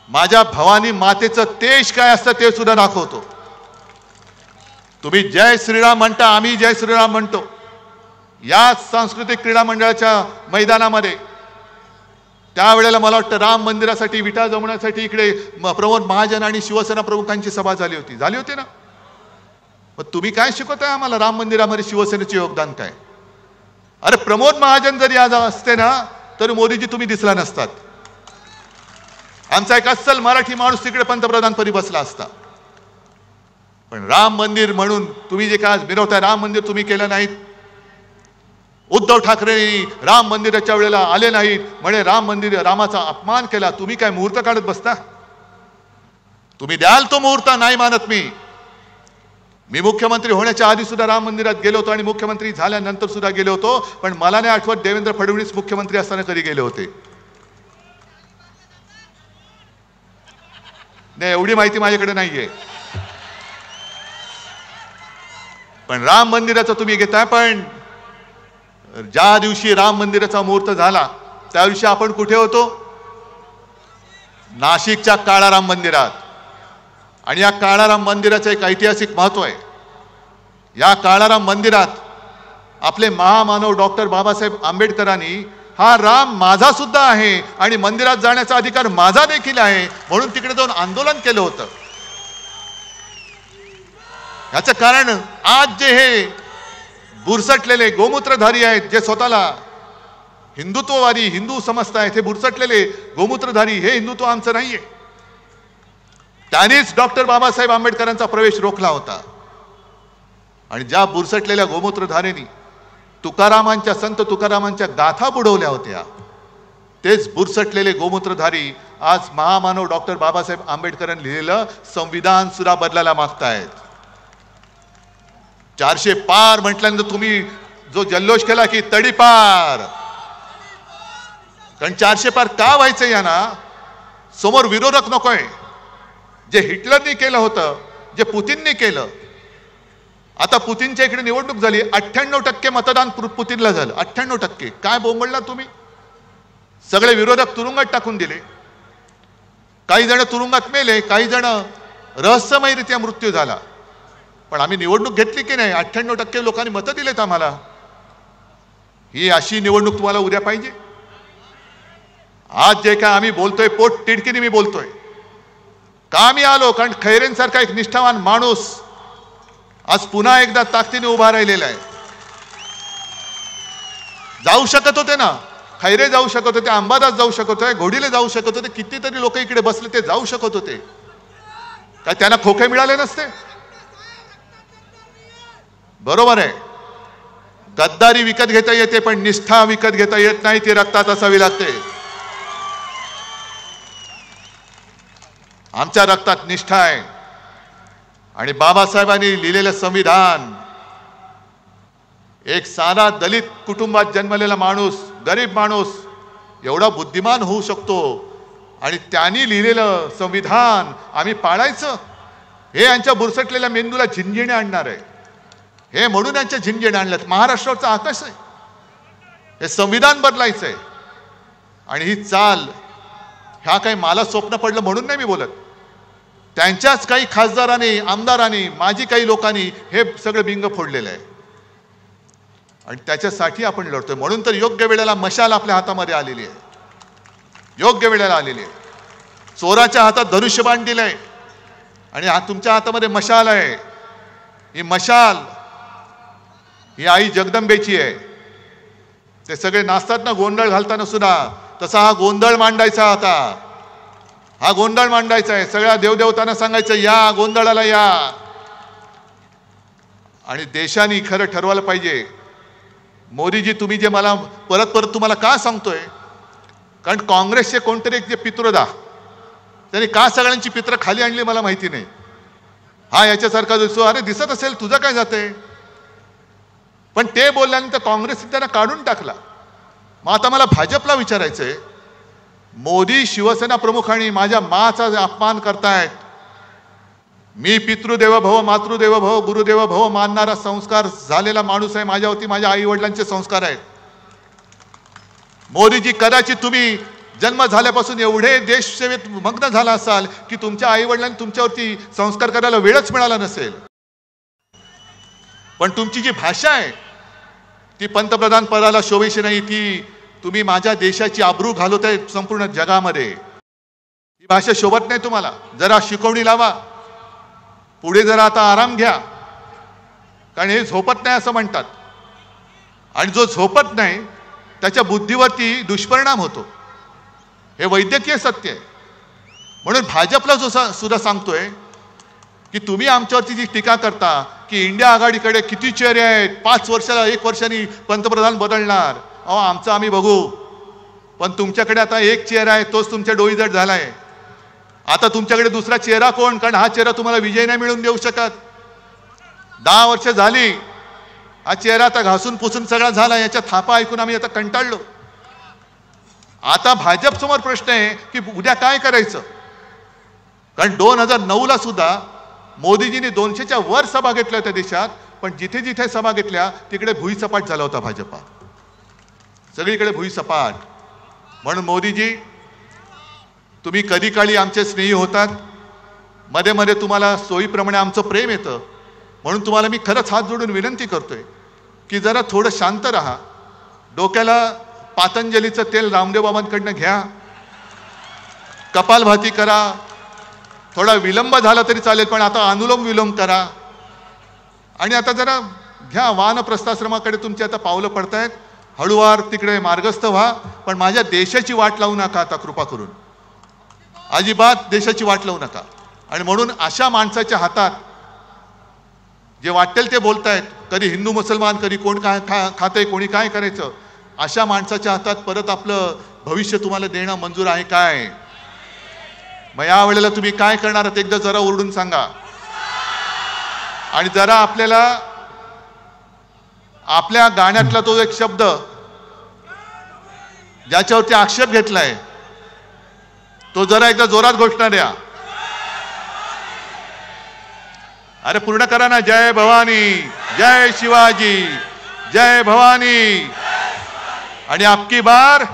माझ्या भवानी मातेचं तेज काय असतं ते सुद्धा दाखवतो. तुम्ही जय श्रीराम म्हणता, आम्ही जय श्रीराम म्हणतो. या सांस्कृतिक क्रीडा मंडळाच्या मैदानामध्ये त्यावेळेला मला वाटतं राम मंदिरासाठी विटा जमण्यासाठी इकडे प्रमोद महाजन आणि शिवसेना प्रमुखांची सभा झाली होती ना. मग तुम्ही काय शिकवताय आम्हाला राम मंदिरामध्ये शिवसेनेचे योगदान काय? अरे प्रमोद महाजन जरी आज असते ना तर मोदीजी तुम्ही दिसला नसतात. आमचा एक अस्सल मराठी माणूस तिकडे पंतप्रधानपदी बसला असता. पण राम मंदिर म्हणून तुम्ही जे काय मिरवताय, राम मंदिर तुम्ही केलं नाहीत. उद्धव ठाकरे राम मंदिराच्या वेळेला आले नाहीत म्हणे रामाचा अपमान केला. तुम्ही काय मुहूर्त काढत बसता? तुम्ही द्याल तो मुहूर्त, नाही मानत मी मुख्यमंत्री होण्याच्या आधी सुद्धा राम मंदिरात गेलो होतो आणि मुख्यमंत्री झाल्यानंतर सुद्धा गेलो होतो. पण मला नाही आठवत देवेंद्र फडणवीस मुख्यमंत्री असताना कधी गेले होते. नाही, एवढी माहिती माझ्याकडे नाहीये. पण राम मंदिराचं तुम्ही घेताय. पण ज्या दिवशी राम मंदिराचा मुहूर्त झाला त्या दिवशी आपण कुठे होतो? नाशिकच्या काळाराम मंदिरात. आणि या काळाराम मंदिराचं एक ऐतिहासिक महत्व आहे. या काळाराम मंदिरात आपले महामानव डॉक्टर बाबासाहेब आंबेडकरांनी हा राम माझा सुद्धा आहे आणि मंदिरात जाण्याचा अधिकार माझा देखील आहे म्हणून तिकडे जाऊन आंदोलन केलं होतं. याचं कारण आज जे हे बुरसटलेले गोमूत्रधारी आहेत, जे स्वतःला हिंदुत्ववादी हिंदू समजतायत, हे बुरसटलेले गोमूत्रधारी, हे हिंदुत्व आमचं नाहीये. त्यांनीच डॉक्टर बाबासाहेब आंबेडकरांचा प्रवेश रोखला होता. आणि ज्या बुरसटलेल्या गोमूत्रधारेनी संत तुकारामांच्या गाथा बुडवल्या होत्या, तेच बुरसटलेले गोमूत्रधारी आज महामानव डॉक्टर बाबासाहेब आंबेडकरांनी लिहिलेलं संविधान सुद्धा बदलायला मागतायत. 400 पार म्हटल्यानंतर तुम्ही जो जल्लोष केला की तडीपार, कारण 400 पार का व्हायचं यांना? समोर विरोधक नकोय. जे हिटलरनी केलं होतं, जे पुतीननी केलं. आता पुतीनच्या इकडे निवडणूक झाली, 98% मतदान पुतीनला झालं. 98%. काय बोंबळला तुम्ही? सगळे विरोधक तुरुंगात टाकून दिले. काही जण तुरुंगात मेले, काही जण रहस्यमयरित्या मृत्यू झाला. पण आम्ही निवडणूक घेतली की नाही? 98% लोकांनी मतं दिलेत आम्हाला. ही अशी निवडणूक तुम्हाला उद्या पाहिजे? आज जे काय आम्ही बोलतोय, पोट तिडकीने मी बोलतोय. का मी आलो? कारण खैरेंसारखा एक निष्ठावान माणूस आज पुन्हा एकदा ताकदीने उभा राहिलेला आहे. जाऊ शकत होते ना, खैरे जाऊ शकत होते, अंबादास जाऊ शकत होते, घोडीले जाऊ शकत होते, कितीतरी लोक इकडे बसले ते जाऊ शकत होते. काय त्यांना खोके मिळाले नसते? बरोबर आहे, गद्दारी विकत घेता येते पण निष्ठा विकत घेता येत नाही. ती रक्तात असावी लागते. आमच्या रक्तात निष्ठा आहे. आणि बाबासाहेबांनी लिहिलेलं संविधान, एक साधा दलित कुटुंबात जन्मलेला माणूस, गरीब माणूस एवढा बुद्धिमान होऊ शकतो आणि त्यांनी लिहिलेलं संविधान आम्ही पाळायचं, हे यांच्या बुरसटलेल्या मेंदूला झिंझिण्या आणणार आहे. हे म्हणून यांच्या झिंझिण्या आणल्यात. महाराष्ट्राचा आकाश आहे, हे संविधान बदलायचं आहे. आणि ही चाल, ह्या काही मला स्वप्न पडलं म्हणून नाही मी बोलत, त्यांच्याच काही खासदारांनी, आमदारांनी, माजी काही लोकांनी हे सगळं बिंग फोडलेलं आहे. आणि त्याच्यासाठी आपण लढतोय. म्हणून तर योग्य वेळेला मशाल आपल्या हातामध्ये आलेली आहे. योग्य वेळेला आलेली आहे. चोराच्या हातात धनुष्यबाण दिलंय आणि तुमच्या हातामध्ये मशाल आहे. ही मशाल ही आई जगदंबेची आहे. ते सगळे नाचतात ना गोंधळ घालताना सुद्धा, तसा हा गोंधळ मांडायचा होता. हा गोंधळ मांडायचा आहे. सगळ्या देवदेवतांना सांगायचं या गोंधळाला या. आणि देशाने खरं ठरवायला पाहिजे. मोदीजी तुम्ही जे मला परत परत तुम्हाला का सांगतोय, कारण काँग्रेसचे कोणतरी एक जे पित्रोदा त्यांनी का सगळ्यांची पित्र खाली आणली मला माहिती नाही. हा याच्यासारखा दिसतो. अरे दिसत असेल तुझं काय जाते. पण ते बोलल्यानंतर काँग्रेसने त्यांना काढून टाकला. मग आता मला भाजपला विचारायचंय, मोदी शिवसेना प्रमुख आणि माझ्या माचा अपमान करतायत. मी पितृदेव भव मातृदेव भव गुरुदेव भव मानणारा संस्कार झालेला माणूस आहे. माझ्यावरती माझ्या आई वडिलांचे संस्कार आहेत. मोदीजी कदाचित तुम्ही जन्म झाल्यापासून एवढे देशसेवेत मग्न झाला असाल की तुमच्या आई वडिलांनी तुमच्यावरती संस्कार करायला वेळच मिळाला नसेल. पण तुमची जी भाषा आहे ती पंतप्रधान पदाला शोभेशी नाही. ती तुम्ही माझ्या देशाची आबरू घालवताय संपूर्ण जगामध्ये. ही भाषा शोभत नाही तुम्हाला. जरा शिकवणी लावा. पुढे जरा आता आराम घ्या, कारण हे झोपत नाही असं म्हणतात. आणि जो झोपत नाही त्याच्या बुद्धीवरती दुष्परिणाम होतो. हे वैद्यकीय सत्य आहे. म्हणून भाजपला जो सुद्धा सांगतोय की तुम्ही आमच्यावरती जी टीका करता की इंडिया आघाडीकडे किती चेहरे आहेत, 5 वर्षाला 1 वर्षांनी पंतप्रधान बदलणार. अहो आमचं आम्ही बघू, पण तुमच्याकडे आता एक चेहरा आहे, तोच तुमच्या डोईजड झालाय. आता तुमच्याकडे दुसरा चेहरा कोण, कारण हा चेहरा तुम्हाला विजय नाही मिळवून देऊ शकत. 10 वर्ष झाली हा चेहरा आता घासून पुसून सगळा झाला. याच्या थापा ऐकून आम्ही आता कंटाळलो. आता भाजप समोर प्रश्न आहे की उद्या काय करायचं. कारण 2009ला सुद्धा मोदीजींनी 200च्या वर सभा घेतल्या होत्या देशात, पण जिथे जिथे सभा घेतल्या तिकडे भुईसपाट झाला होता भाजपा. सगळीकडे भुईसपाट. म्हणून मोदीजी तुम्ही कधी काळी आमचे स्नेही होतात, मध्ये मध्ये तुम्हाला सोयीप्रमाणे आमचं प्रेम येतं. म्हणून तुम्हाला मी खरंच हात जोडून विनंती करतोय की जरा थोडं शांत राहा. डोक्याला पातंजलीचं तेल रामदेव बाबांकडनं घ्या, कपालभाती करा. थोडा विलंब झाला तरी चालेल, पण आता अनुलोम विलोम करा. आणि आता जरा घ्या, वानप्रस्थाश्रमाकडे तुमची आता पावलं पडतायत. हळूवार तिकडे मार्गस्थ व्हा, पण माझ्या देशाची वाट लावू नका आता कृपा करून. अजिबात देशाची वाट लावू नका. आणि म्हणून अशा माणसाच्या हातात जे वाटेल ते बोलतायत, कधी हिंदू मुसलमान, कधी कोण काय खाते, कोणी काय करायचं, अशा माणसाच्या हातात परत आपलं भविष्य तुम्हाला देणं मंजूर आहे काय. मग या वेळेला तुम्ही काय करणार आहात एकदा जरा ओरडून सांगा. आणि जरा आपल्याला आपल्या गाण्यातला तो एक शब्द ज्याच्यावरती आक्षेप घेतलाय तो जरा एकदा जोरात घोषणा द्या. अरे पूर्ण करा ना. जय भवानी, जय शिवाजी, जय भवानी. आणि अबकी बार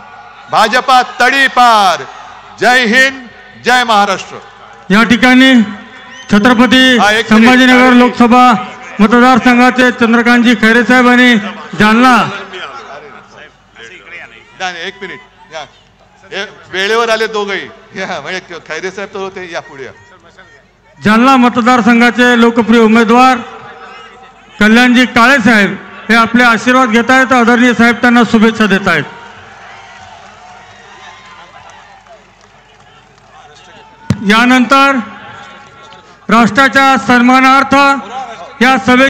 भाजपा तडीपार. जय हिंद, जय महाराष्ट्र. या ठिकाणी छत्रपती संभाजीनगर लोकसभा मतदारसंघाचे चंद्रकांतजी खैरे साहेब आणि जालना. एक मिनिट या, वेळेवर आले दोघही. म्हणजे खैरे साहेब तर होते, या पुढे या. जालना मतदारसंघाचे लोकप्रिय उमेदवार कल्याणजी काळे साहेब हे आपले आशीर्वाद घेत आहेत. आदरणीय साहेब त्यांना शुभेच्छा देत आहेत. यानंतर राष्ट्राच्या सन्मानार्थ या सभे